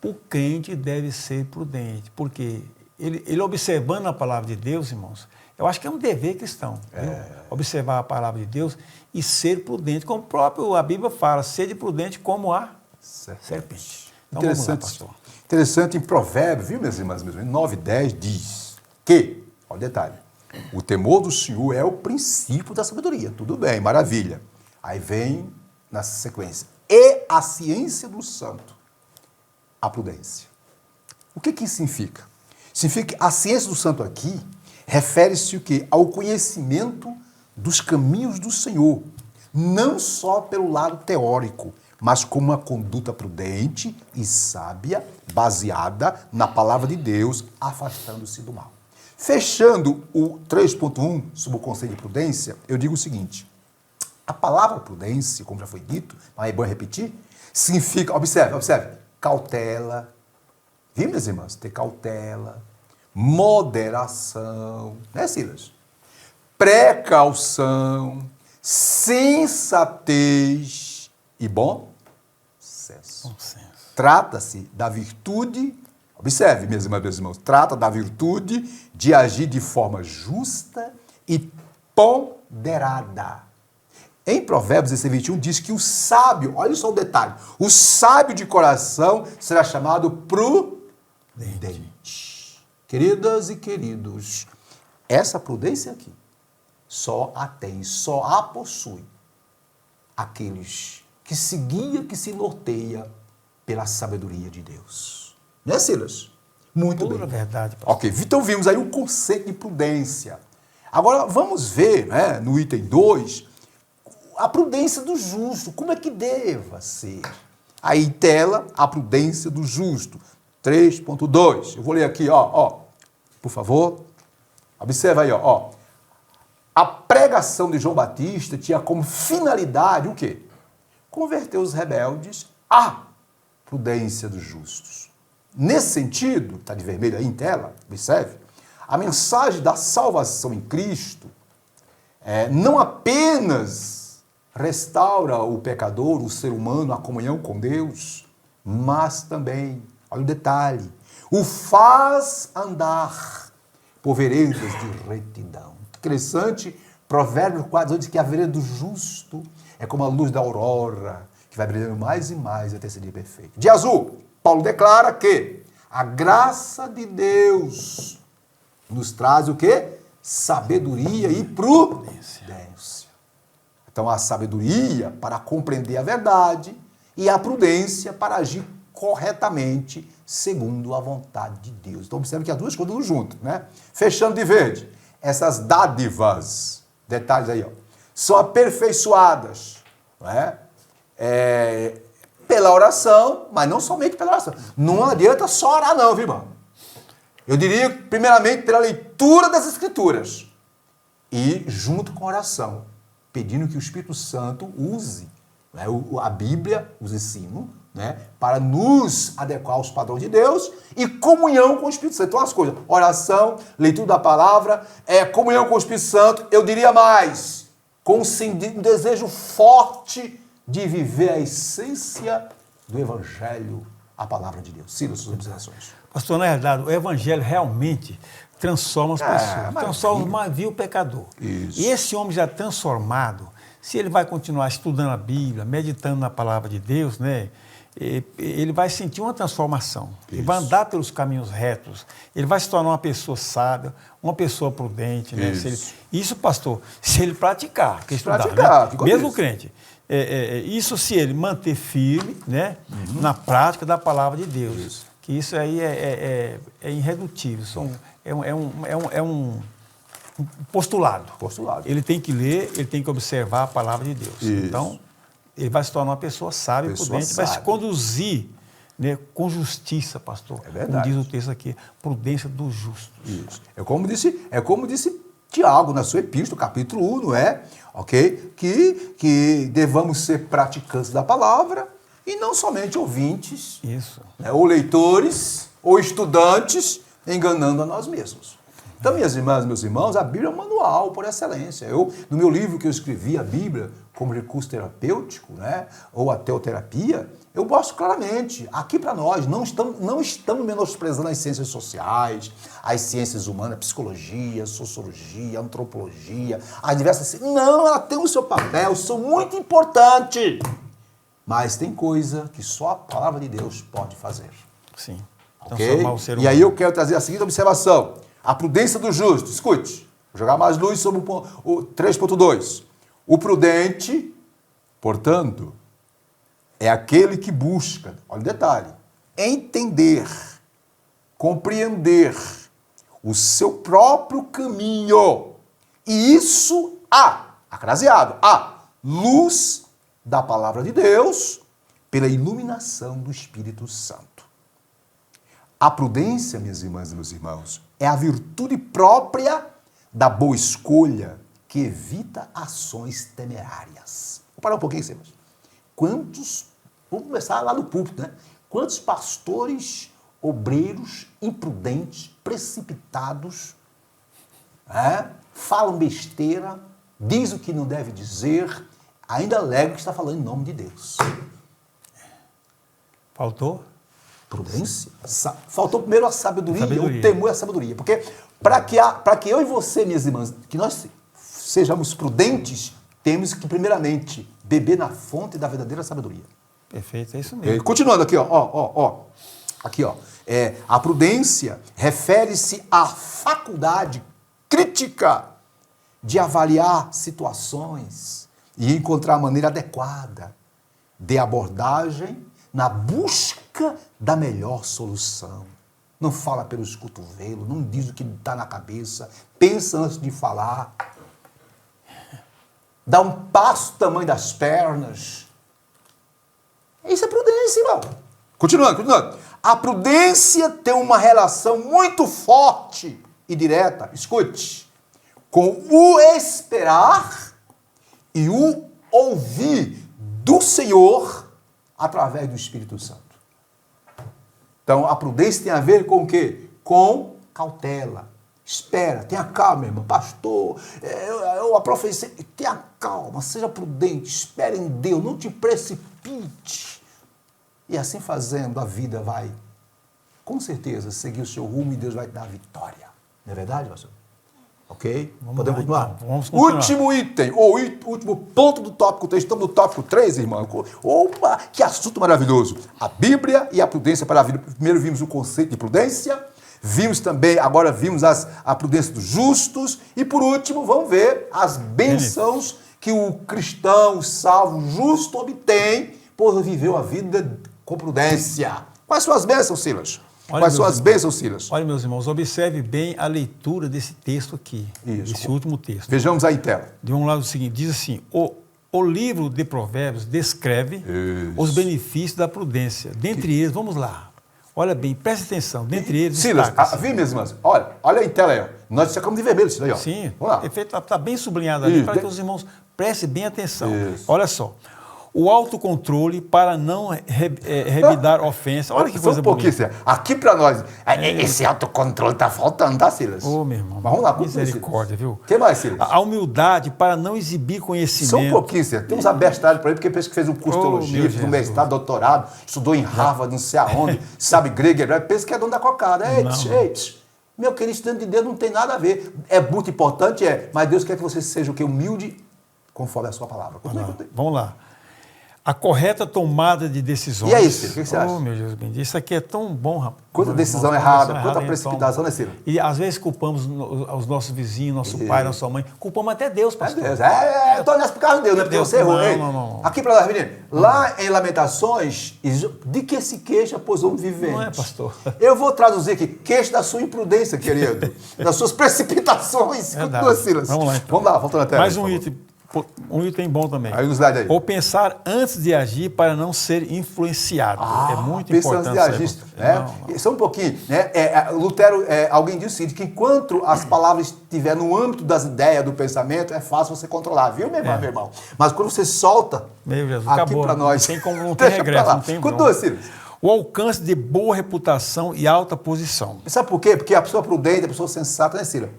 B: O crente deve ser prudente, porque ele observando a palavra de Deus, irmãos, eu acho que é um dever cristão. Observar a palavra de Deus e ser prudente, como a Bíblia fala, ser prudente como a serpente. Então,
C: Interessante,
B: vamos lá, pastor.
C: Interessante em Provérbios, viu, minhas irmãs? 9:10 diz que, olha o detalhe, o temor do Senhor é o princípio da sabedoria. Tudo bem, maravilha. Aí vem na sequência, e a ciência do santo, a prudência. O que isso significa? Significa que a ciência do santo aqui refere-se o quê? Ao conhecimento dos caminhos do Senhor, não só pelo lado teórico, mas como uma conduta prudente e sábia, baseada na palavra de Deus, afastando-se do mal. Fechando o 3.1 sobre o conceito de prudência, eu digo o seguinte: a palavra prudência, como já foi dito, mas é bom repetir, significa, observe, cautela, viu, minhas irmãs? Ter cautela, moderação, né, Silas? Precaução, sensatez e bom senso. Trata-se da virtude, observe, minhas irmãs e meus irmãos, trata da virtude de agir de forma justa e ponderada. Em Provérbios 16:21 diz que o sábio, olha só o detalhe, o sábio de coração será chamado prudente. Queridas e queridos, essa prudência aqui só a possui aqueles que se guia, que se norteia pela sabedoria de Deus. Não é, Silas? Muito bem.
B: Pura verdade, pastor.
C: Ok, então vimos aí o conceito de prudência. Agora vamos ver, né, no item 2, a prudência do justo, como é que deva ser? Aí em tela, a prudência do justo. 3.2. Eu vou ler aqui, por favor. Observa aí, ó. A pregação de João Batista tinha como finalidade o quê? Converter os rebeldes à prudência dos justos. Nesse sentido, está de vermelho aí em tela, observe, a mensagem da salvação em Cristo não apenas restaura o pecador, o ser humano, a comunhão com Deus, mas também, olha o detalhe, o faz andar por veredas de retidão. Interessante, Provérbios 4 diz que a vereda do justo é como a luz da aurora, que vai brilhando mais e mais até ser dia perfeito. De azul, Paulo declara que a graça de Deus nos traz o quê? Sabedoria e prudência. Então, a sabedoria para compreender a verdade e a prudência para agir corretamente segundo a vontade de Deus. Então, observe que as duas coisas juntas, né? Fechando de verde, essas dádivas, detalhes aí, ó, são aperfeiçoadas, não é? Pela oração, mas não somente pela oração. Não adianta só orar não, viu, irmão? Eu diria, primeiramente, pela leitura das Escrituras e junto com a oração, pedindo que o Espírito Santo use, né, a Bíblia, os ensinos, né, para nos adequar aos padrões de Deus e comunhão com o Espírito Santo. Então, as coisas, oração, leitura da palavra, comunhão com o Espírito Santo, eu diria mais, com um desejo forte de viver a essência do Evangelho, a palavra de Deus. Siga suas observações.
B: Pastor, na verdade, o Evangelho realmente transforma as pessoas, transforma o vil pecador.
C: Isso.
B: E esse homem já transformado, se ele vai continuar estudando a Bíblia, meditando na palavra de Deus, né, ele vai sentir uma transformação.
C: Isso.
B: Ele vai andar pelos caminhos retos. Ele vai se tornar uma pessoa sábia, uma pessoa prudente. Né? Isso, pastor, se ele praticar, que estudar, né? Mesmo crente. Isso se ele manter firme, né, na prática da palavra de Deus.
C: Isso.
B: Que isso aí é irredutível. É um postulado. Ele tem que ler, ele tem que observar a palavra de Deus.
C: Isso.
B: Então, ele vai se tornar uma pessoa sábia e prudente, vai se conduzir, né, com justiça, pastor.
C: É verdade.
B: Como diz o texto aqui, prudência dos justos.
C: Isso. É como disse Tiago na sua epístola, capítulo 1, não é? Ok? Que devamos ser praticantes da palavra e não somente ouvintes,
B: Isso.
C: Né, ou leitores, ou estudantes, enganando a nós mesmos. Então, minhas irmãs, meus irmãos, a Bíblia é um manual por excelência. No meu livro que eu escrevi, a Bíblia como recurso terapêutico, né, ou a teoterapia, eu mostro claramente, aqui para nós, não estamos menosprezando as ciências sociais, as ciências humanas, psicologia, sociologia, antropologia, as diversas ciências. Não, ela tem o seu papel, são muito importantes. Mas tem coisa que só a palavra de Deus pode fazer.
B: Sim.
C: Okay?
B: Transformar o ser humano.
C: E aí eu quero trazer a seguinte observação. A prudência do justo. Escute. Vou jogar mais luz sobre o 3.2. O prudente, portanto, é aquele que busca, olha o detalhe, entender, compreender o seu próprio caminho. E isso acraseado, luz da palavra de Deus pela iluminação do Espírito Santo. A prudência, minhas irmãs e meus irmãos, é a virtude própria da boa escolha que evita ações temerárias. Vou parar um pouquinho, senhores. Vamos começar lá no púlpito, né? Quantos pastores, obreiros, imprudentes, precipitados, falam besteira, diz o que não deve dizer, ainda alegam que está falando em nome de Deus.
B: Faltou?
C: Prudência. Faltou primeiro a sabedoria, o temor e a sabedoria. Porque para que eu e você, minhas irmãs, que nós sejamos prudentes, temos que, primeiramente, beber na fonte da verdadeira sabedoria.
B: Perfeito, é isso mesmo.
C: Continuando aqui, ó. Aqui, ó. A prudência refere-se à faculdade crítica de avaliar situações e encontrar a maneira adequada de abordagem na busca da melhor solução. Não fala pelos cotovelos, não diz o que está na cabeça, pensa antes de falar. Dá um passo do tamanho das pernas. Isso é prudência, irmão. Continuando. A prudência tem uma relação muito forte e direta, escute, com o esperar e o ouvir do Senhor através do Espírito Santo. Então, a prudência tem a ver com o quê? Com cautela. Espera, tenha calma, irmão. Pastor, a profecia... Tenha calma, seja prudente, espere em Deus, não te precipite. E assim fazendo, a vida vai, com certeza, seguir o seu rumo e Deus vai te dar a vitória. Não é verdade, pastor? Ok? Podemos continuar?
B: Então, vamos continuar.
C: Último item, ou último ponto do tópico 3. Estamos no tópico 3, irmão. Opa, que assunto maravilhoso. A Bíblia e a prudência para a vida. Primeiro vimos o conceito de prudência. Vimos também, agora vimos a prudência dos justos. E por último, vamos ver as bênçãos que o cristão, o salvo, o justo obtém por viver a vida com prudência. Quais são as bênçãos, Silas? Quais são as bênçãos, Silas?
B: Olha, meus irmãos, observe bem a leitura desse texto aqui, esse último texto.
C: Vejamos aí, tela.
B: De um lado, o seguinte, diz assim, o livro de Provérbios descreve os benefícios da prudência. Dentre eles, vamos lá, olha bem, preste atenção, dentre eles...
C: Silas, vi minhas irmãs, olha aí em tela aí, ó. Nós destacamos de vermelho isso daí, ó.
B: Sim,
C: vamos lá.
B: Está bem sublinhado ali, para que os irmãos prestem bem atenção. Olha só. O autocontrole para não revidar ofensa. Olha que coisa bonita.
C: Pouquinho, aqui para nós, esse autocontrole está faltando, tá, Silas?
B: Ô, meu irmão.
C: Mas vamos lá.
B: Misericórdia, viu?
C: O que mais, Silas?
B: A humildade para não exibir conhecimento.
C: Só um pouquinho, Silas. Tem uns abestados por aí, porque pensa que fez um curso de teologia, fez um mestrado, doutorado, estudou em Harvard, não sei aonde, sabe grego, hebraico, pensa que é dono da cocada. Meu querido, estudante de Deus não tem nada a ver. É muito importante, mas Deus quer que você seja o quê? Humilde, conforme a sua palavra.
B: Vamos lá. A correta tomada de decisões.
C: E é isso, o que você acha?
B: Oh, meu Jesus bendito. Isso aqui é tão bom, rapaz.
C: Quanta decisão errada, quanta precipitação, né, Ciro?
B: E às vezes culpamos os nossos vizinhos, nosso pai, nossa mãe. Culpamos até Deus, pastor.
C: Deus. Eu estou nessa por causa de Deus, não é porque você errou.
B: Não.
C: Aqui para nós, menino. Lá em Lamentações, de que se queixa, pois homem vivente.
B: Não é, pastor?
C: Eu vou traduzir aqui, queixa da sua imprudência, querido. Das suas precipitações.
B: Verdade.
C: Silas.
B: Vamos lá, então.
C: Vamos lá, volta na tela.
B: Mais um item bom também.
C: Aí, slide aí.
B: Ou pensar antes de agir para não ser influenciado. É muito importante.
C: Pensar antes de agir. Só um pouquinho. Né? Lutero, alguém disse que enquanto as palavras estiverem no âmbito das ideias, do pensamento, é fácil você controlar, viu, meu irmão? Mas quando você solta,
B: meu Jesus,
C: aqui para nós...
B: Não tem regresso, não tem...
C: Continua, Silas.
B: O alcance de boa reputação e alta posição.
C: Sabe por quê? Porque a pessoa prudente, a pessoa sensata, né, Silas?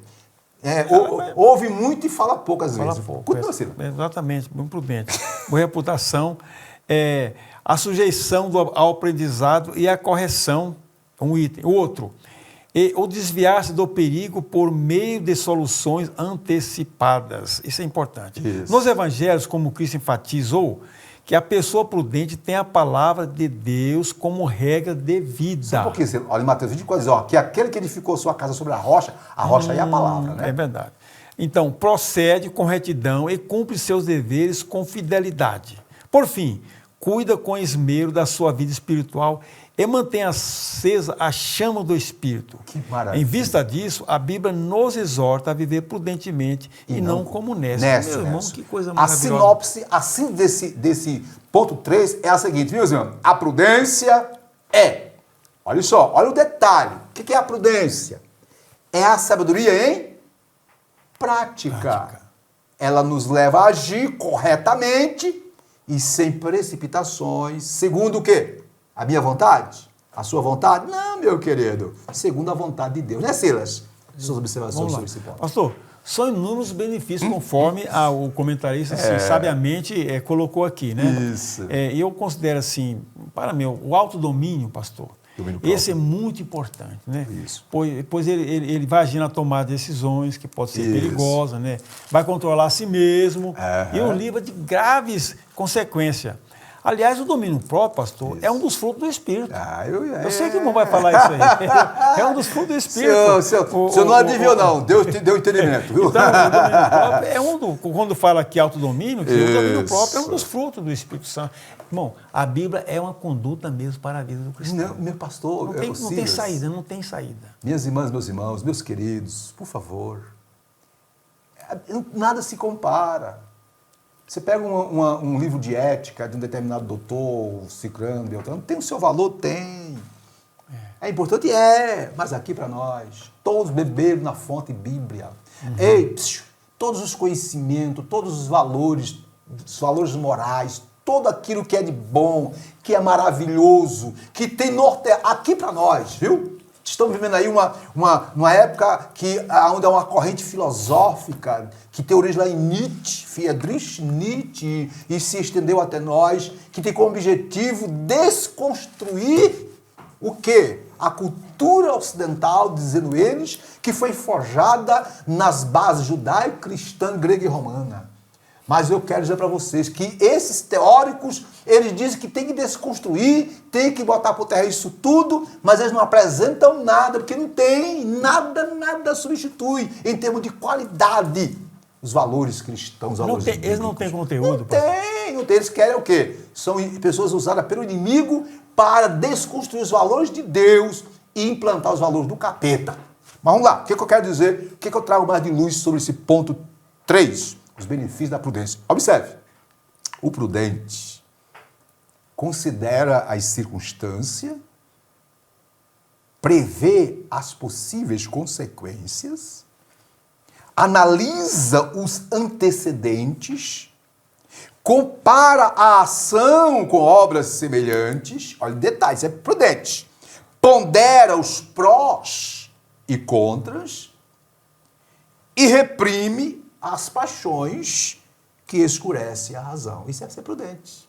C: Ouve muito e fala pouco às vezes.
B: Continua, Silas. Exatamente, muito prudente. Boa reputação, a sujeição ao aprendizado e a correção, um item. O outro, o desviar-se do perigo por meio de soluções antecipadas. Isso é importante. Isso. Nos evangelhos, como Cristo enfatizou, que a pessoa prudente tem a palavra de Deus como regra de vida.
C: Só um pouquinho, olha, em Mateus 24 diz, que aquele que edificou sua casa sobre a rocha aí é a palavra, né?
B: É verdade. Então, procede com retidão e cumpre seus deveres com fidelidade. Por fim, cuida com esmero da sua vida espiritual e mantém acesa a chama do Espírito.
C: Que maravilha.
B: Em vista disso, a Bíblia nos exorta a viver prudentemente e não como nécio. Meu irmão, que coisa maravilhosa.
C: A sinopse, assim, desse ponto 3 é a seguinte, viu, irmão? A prudência olha só, olha o detalhe. O que é a prudência? É a sabedoria em prática. Ela nos leva a agir corretamente e sem precipitações, segundo o quê? A minha vontade? A sua vontade? Não, meu querido. Segundo a vontade de Deus. Né, Silas? Suas observações sobre esse ponto.
B: Pastor, são inúmeros benefícios, conforme o comentarista sabiamente colocou aqui, né?
C: Isso.
B: Eu considero assim, para mim, o autodomínio, pastor, esse é muito importante, né?
C: Isso.
B: Pois ele vai agir na tomada de decisões, que pode ser perigosa, né? Vai controlar a si mesmo e o livra de graves consequências. Aliás, o domínio próprio, pastor, é um dos frutos do Espírito. Eu sei que o irmão vai falar isso aí. É um dos frutos do Espírito.
C: O senhor não adivinhou, não. Deus te deu entendimento, viu?
B: Então, o domínio próprio quando fala aqui autodomínio, que o domínio próprio é um dos frutos do Espírito Santo. Irmão, a Bíblia é uma conduta mesmo para a vida do cristão.
C: Não, meu pastor,
B: não tem saída, não tem saída.
C: Minhas irmãs, meus irmãos, meus queridos, por favor, nada se compara. Você pega um livro de ética de um determinado doutor, ciclano, beltrano, tem o seu valor? Tem. É importante? Mas aqui para nós, todos beberam na fonte Bíblia. Todos os conhecimentos, todos os valores morais, todo aquilo que é de bom, que é maravilhoso, que tem norte aqui para nós, viu? Estamos vivendo aí uma época onde há uma corrente filosófica que tem origem lá em Nietzsche, Friedrich Nietzsche, e se estendeu até nós, que tem como objetivo desconstruir o quê? A cultura ocidental, dizendo eles, que foi forjada nas bases judaico-cristã, grega e romana. Mas eu quero dizer para vocês que esses teóricos, eles dizem que tem que desconstruir, tem que botar por terra isso tudo, mas eles não apresentam nada, porque não tem nada substitui em termos de qualidade os valores cristãos, os valores bíblicos.
B: Eles não têm conteúdo?
C: Não tem. Eles querem o quê? São pessoas usadas pelo inimigo para desconstruir os valores de Deus e implantar os valores do capeta. Mas vamos lá, o que eu quero dizer? O que eu trago mais de luz sobre esse ponto 3? Os benefícios da prudência. Observe, o prudente considera as circunstâncias, prevê as possíveis consequências, analisa os antecedentes, compara a ação com obras semelhantes, olha, detalhes, é prudente, pondera os prós e contras e reprime as paixões que escurecem a razão. Isso é ser prudente.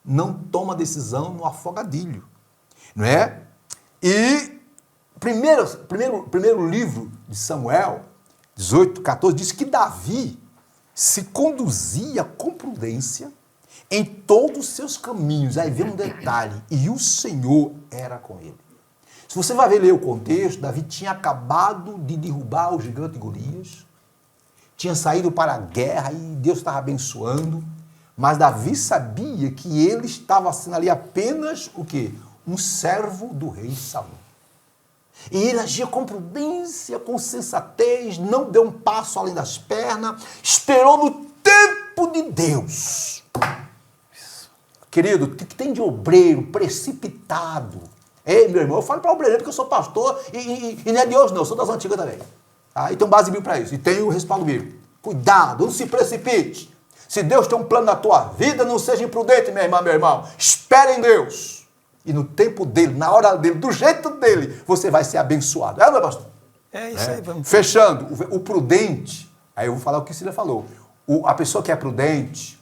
C: Não toma decisão no afogadilho, não é? E primeiro livro de Samuel, 18:14, diz que Davi se conduzia com prudência em todos os seus caminhos. Aí vem um detalhe, e o Senhor era com ele. Se você vai ler o contexto, Davi tinha acabado de derrubar o gigante Golias, tinha saído para a guerra e Deus estava abençoando, mas Davi sabia que ele estava sendo ali apenas o quê? Um servo do rei Saul. E ele agia com prudência, com sensatez, não deu um passo além das pernas, esperou no tempo de Deus. Querido, o que tem de obreiro precipitado? Ei, meu irmão, eu falo para obreiro porque eu sou pastor e não é de hoje não, eu sou das antigas também. E tem um base bíblica para isso, e tem o respaldo bíblico. Cuidado, não se precipite. Se Deus tem um plano na tua vida, não seja imprudente, minha irmã, meu irmão. Espere em Deus. E no tempo dele, na hora dele, do jeito dele, você vai ser abençoado. É, meu pastor?
B: É isso aí. Vamos.
C: Fechando, o prudente, aí eu vou falar o que Cília falou. A pessoa que é prudente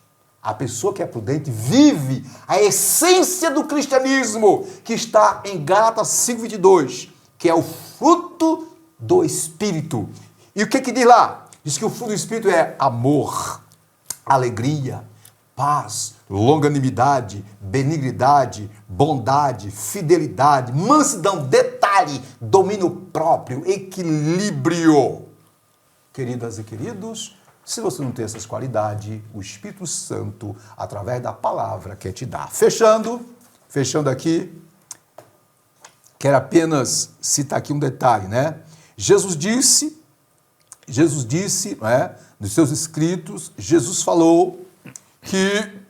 C: vive a essência do cristianismo, que está em Gálatas 5:22, que é o fruto do Espírito. E o que diz lá? Diz que o fruto do Espírito é amor, alegria, paz, longanimidade, benignidade, bondade, fidelidade, mansidão, detalhe, domínio próprio, equilíbrio. Queridas e queridos, se você não tem essas qualidades, o Espírito Santo, através da palavra, quer te dar. Fechando aqui, quero apenas citar aqui um detalhe, né? Jesus disse, não é, nos seus escritos, Jesus falou que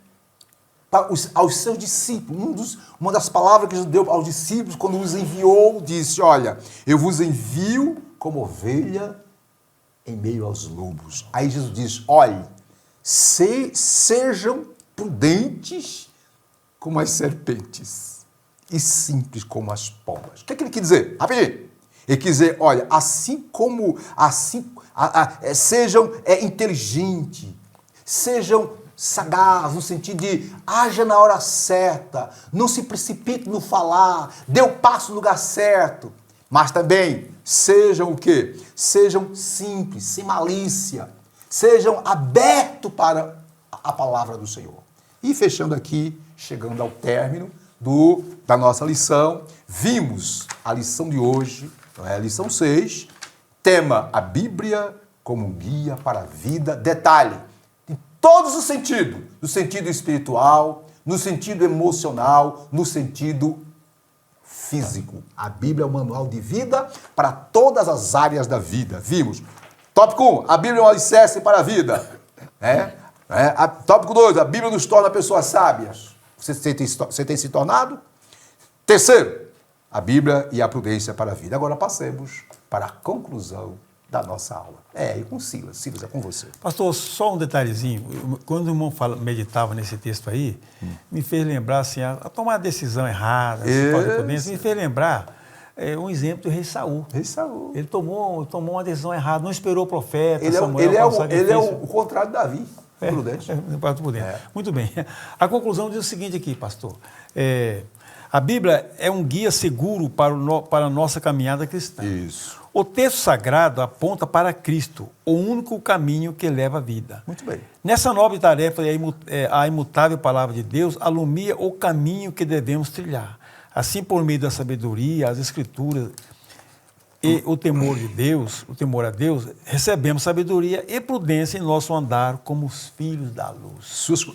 C: aos seus discípulos, uma das palavras que Jesus deu aos discípulos, quando os enviou, disse, olha, eu vos envio como ovelha em meio aos lobos. Aí Jesus diz, olhe, sejam prudentes como as serpentes e simples como as pombas. O que ele quer dizer? Rapidinho. Ele quer dizer, olha, sejam inteligentes, sejam sagazes, no sentido de haja na hora certa, não se precipite no falar, dê o passo no lugar certo, mas também sejam o quê? Sejam simples, sem malícia, sejam abertos para a palavra do Senhor. E fechando aqui, chegando ao término da nossa lição, vimos a lição de hoje, a lição 6, tema a Bíblia como um guia para a vida. Detalhe, em todos os sentidos, no sentido espiritual, no sentido emocional, no sentido físico. A Bíblia é um manual de vida para todas as áreas da vida. Vimos. Tópico 1, a Bíblia é um alicerce para a vida. Tópico 2, a Bíblia nos torna pessoas sábias. Você tem se tornado? Terceiro, a Bíblia e a prudência para a vida. Agora passemos para a conclusão da nossa aula. E com Silas. Silas, é com você.
B: Pastor, só um detalhezinho. Quando o irmão meditava nesse texto aí, me fez lembrar assim, a tomar a decisão errada, me fez lembrar um exemplo do rei Saul.
C: Rei Saul.
B: Ele tomou uma decisão errada, não esperou o profeta.
C: Ele é o contrário de Davi. Prudente.
B: Muito bem. A conclusão diz o seguinte aqui, pastor. A Bíblia é um guia seguro para a nossa caminhada cristã.
C: Isso.
B: O texto sagrado aponta para Cristo, o único caminho que leva à vida.
C: Muito bem.
B: Nessa nobre tarefa, a imutável palavra de Deus alumia o caminho que devemos trilhar. Assim, por meio da sabedoria, as Escrituras e o temor a Deus, recebemos sabedoria e prudência em nosso andar como os filhos da luz.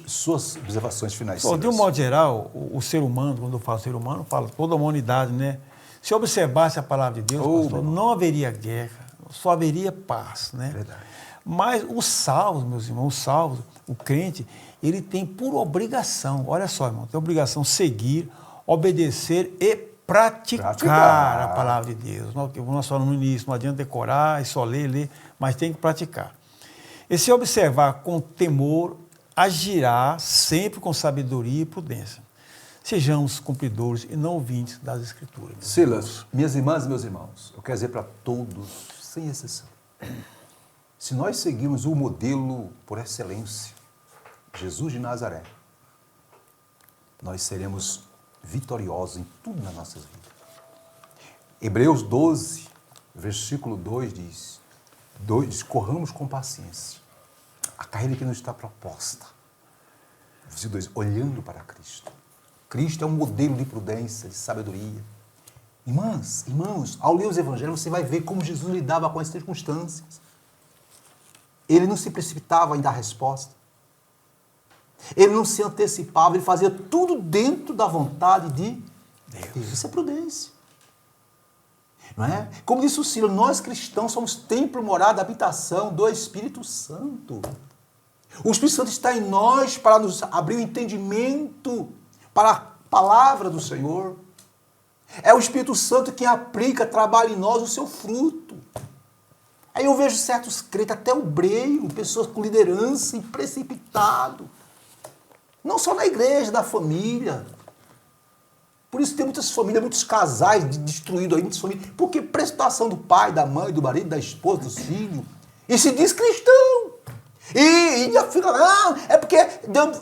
C: Suas observações finais.
B: De um modo geral, o ser humano, quando eu falo ser humano, eu falo toda a humanidade, né? Se observasse a palavra de Deus, pastor, não haveria guerra, só haveria paz, né?
C: Verdade.
B: Mas os salvos, meus irmãos, o crente, ele tem por obrigação, olha só, irmão, tem obrigação de seguir, obedecer e praticar a palavra de Deus. Nós falamos no início, não adianta decorar e só ler, mas tem que praticar. E se observar com temor, agirá sempre com sabedoria e prudência. Sejamos cumpridores e não ouvintes das Escrituras.
C: Silas, minhas irmãs e meus irmãos, eu quero dizer para todos, sem exceção, se nós seguirmos o modelo por excelência, Jesus de Nazaré, nós seremos vitoriosos em tudo nas nossas vidas. Hebreus 12, versículo 2 diz, corramos com paciência a carreira que nos está proposta. Versículo 2, olhando para Cristo. Cristo é um modelo de prudência, de sabedoria. Irmãos, ao ler os evangelhos, você vai ver como Jesus lidava com as circunstâncias. Ele não se precipitava em dar resposta. Ele não se antecipava, ele fazia tudo dentro da vontade de Deus. Isso é prudência. Não é? Como disse o Silas, nós cristãos somos templo, morada, habitação do Espírito Santo. O Espírito Santo está em nós para nos abrir o entendimento para a palavra do Senhor. É o Espírito Santo que aplica, trabalha em nós o seu fruto. Aí eu vejo certos crentes, até obreiro, pessoas com liderança, precipitado. Não só na igreja, da família. Por isso tem muitas famílias, muitos casais destruídos aí, muitas famílias. Porque prestação do pai, da mãe, do marido, da esposa, dos filhos. E se diz cristão. E fica, é porque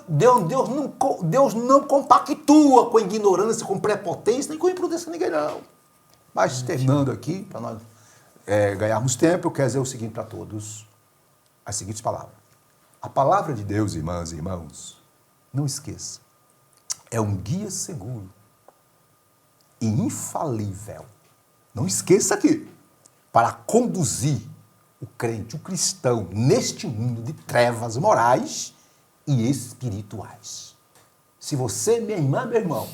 C: Deus não compactua com ignorância, com prepotência, nem com imprudência ninguém, não. Mas terminando aqui, para nós ganharmos tempo, eu quero dizer o seguinte para todos, as seguintes palavras. A palavra de Deus, irmãs e irmãos, não esqueça, é um guia seguro e infalível. Não esqueça aqui, para conduzir o crente, o cristão, neste mundo de trevas morais e espirituais. Se você, minha irmã, meu irmão,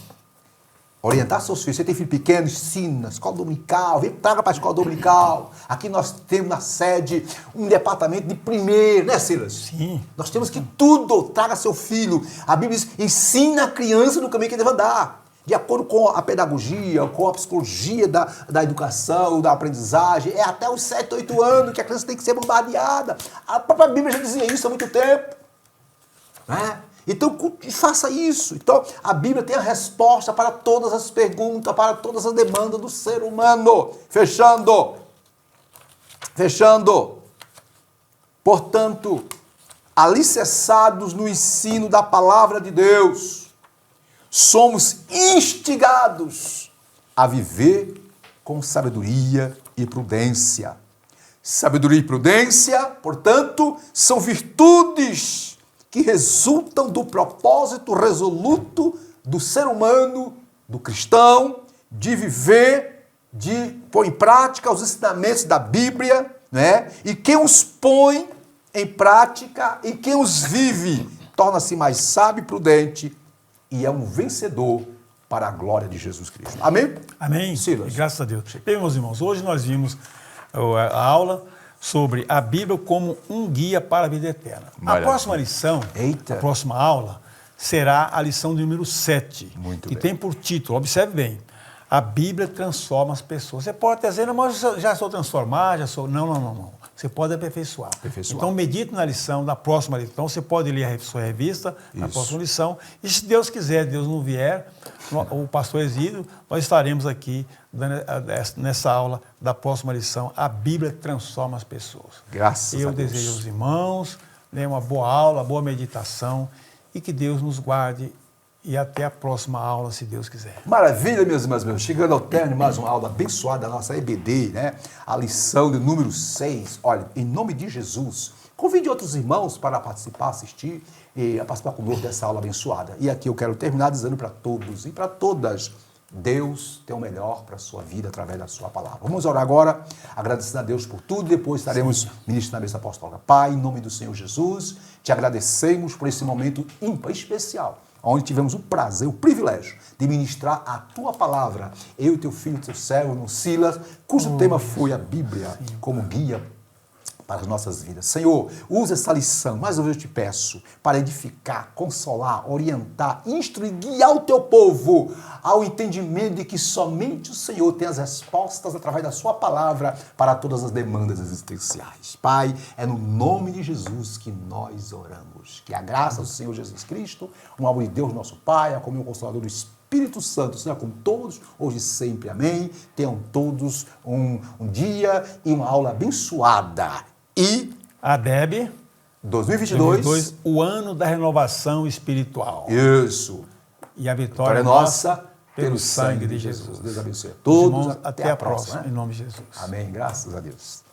C: orientar seus filhos, você tem filho pequeno, ensina, escola dominical, traga para a escola dominical. Aqui nós temos na sede um departamento de primeiro, né, Silas?
B: Sim.
C: Nós temos que tudo, traga seu filho. A Bíblia diz, ensina a criança no caminho que deve andar. De acordo com a pedagogia, com a psicologia da educação, da aprendizagem, é até os 7, 8 anos que a criança tem que ser bombardeada. A própria Bíblia já dizia isso há muito tempo. Né? Então, faça isso. Então, a Bíblia tem a resposta para todas as perguntas, para todas as demandas do ser humano. Fechando. Portanto, alicerçados no ensino da palavra de Deus, somos instigados a viver com sabedoria e prudência. Sabedoria e prudência, portanto, são virtudes que resultam do propósito resoluto do ser humano, do cristão, de viver, de pôr em prática os ensinamentos da Bíblia, né? E quem os põe em prática e quem os vive torna-se mais sábio e prudente e é um vencedor para a glória de Jesus Cristo. Amém?
B: Amém.
C: Silas.
B: Graças a Deus. Bem, meus irmãos, hoje nós vimos a aula sobre a Bíblia como um guia para a vida eterna.
C: Maravilha.
B: A próxima lição, a próxima aula, será a lição de número 7,
C: Muito
B: que
C: bem.
B: tem por título, observe bem, A Bíblia transforma as pessoas. Você pode até dizer, não, mas eu já sou transformado, já sou... Não. Você pode aperfeiçoar. Então, medite na lição, na próxima lição. Então, você pode ler a sua revista, na próxima lição. E se Deus quiser, Deus não vier, o pastor Exílio, nós estaremos aqui nessa aula da próxima lição. A Bíblia transforma as pessoas.
C: Graças a Deus.
B: Eu desejo aos irmãos uma boa aula, boa meditação e que Deus nos guarde. E até a próxima aula, se Deus quiser.
C: Maravilha, meus irmãos, chegando ao término de mais uma aula abençoada da nossa EBD, né? A lição de número 6. Olha, em nome de Jesus, convide outros irmãos para participar, assistir e participar conosco dessa aula abençoada. E aqui eu quero terminar dizendo para todos e para todas, Deus tem o melhor para a sua vida através da sua palavra. Vamos orar agora, agradecendo a Deus por tudo, depois estaremos ministrando a mesa apostólica. Pai, em nome do Senhor Jesus, te agradecemos por esse momento ímpar, especial, onde tivemos o prazer, o privilégio de ministrar a tua palavra. Eu e teu filho, teu servo, irmão Silas, cujo tema foi a Bíblia como guia para as nossas vidas. Senhor, usa essa lição, mais uma vez eu te peço, para edificar, consolar, orientar, instruir, guiar o teu povo ao entendimento de que somente o Senhor tem as respostas através da sua palavra para todas as demandas existenciais. Pai, é no nome de Jesus que nós oramos. Que a graça do Senhor Jesus Cristo, o amor de Deus, nosso Pai, a comunhão consolador do Espírito Santo, seja com todos, hoje e sempre. Amém. Tenham todos um dia e uma aula abençoada. E
B: a DEB
C: 2022,
B: o ano da renovação espiritual.
C: Isso.
B: E a vitória
C: é nossa pelo sangue de Jesus. Deus abençoe a todos.
B: Irmãos, até a próxima. Em nome de Jesus.
C: Amém. Graças a Deus.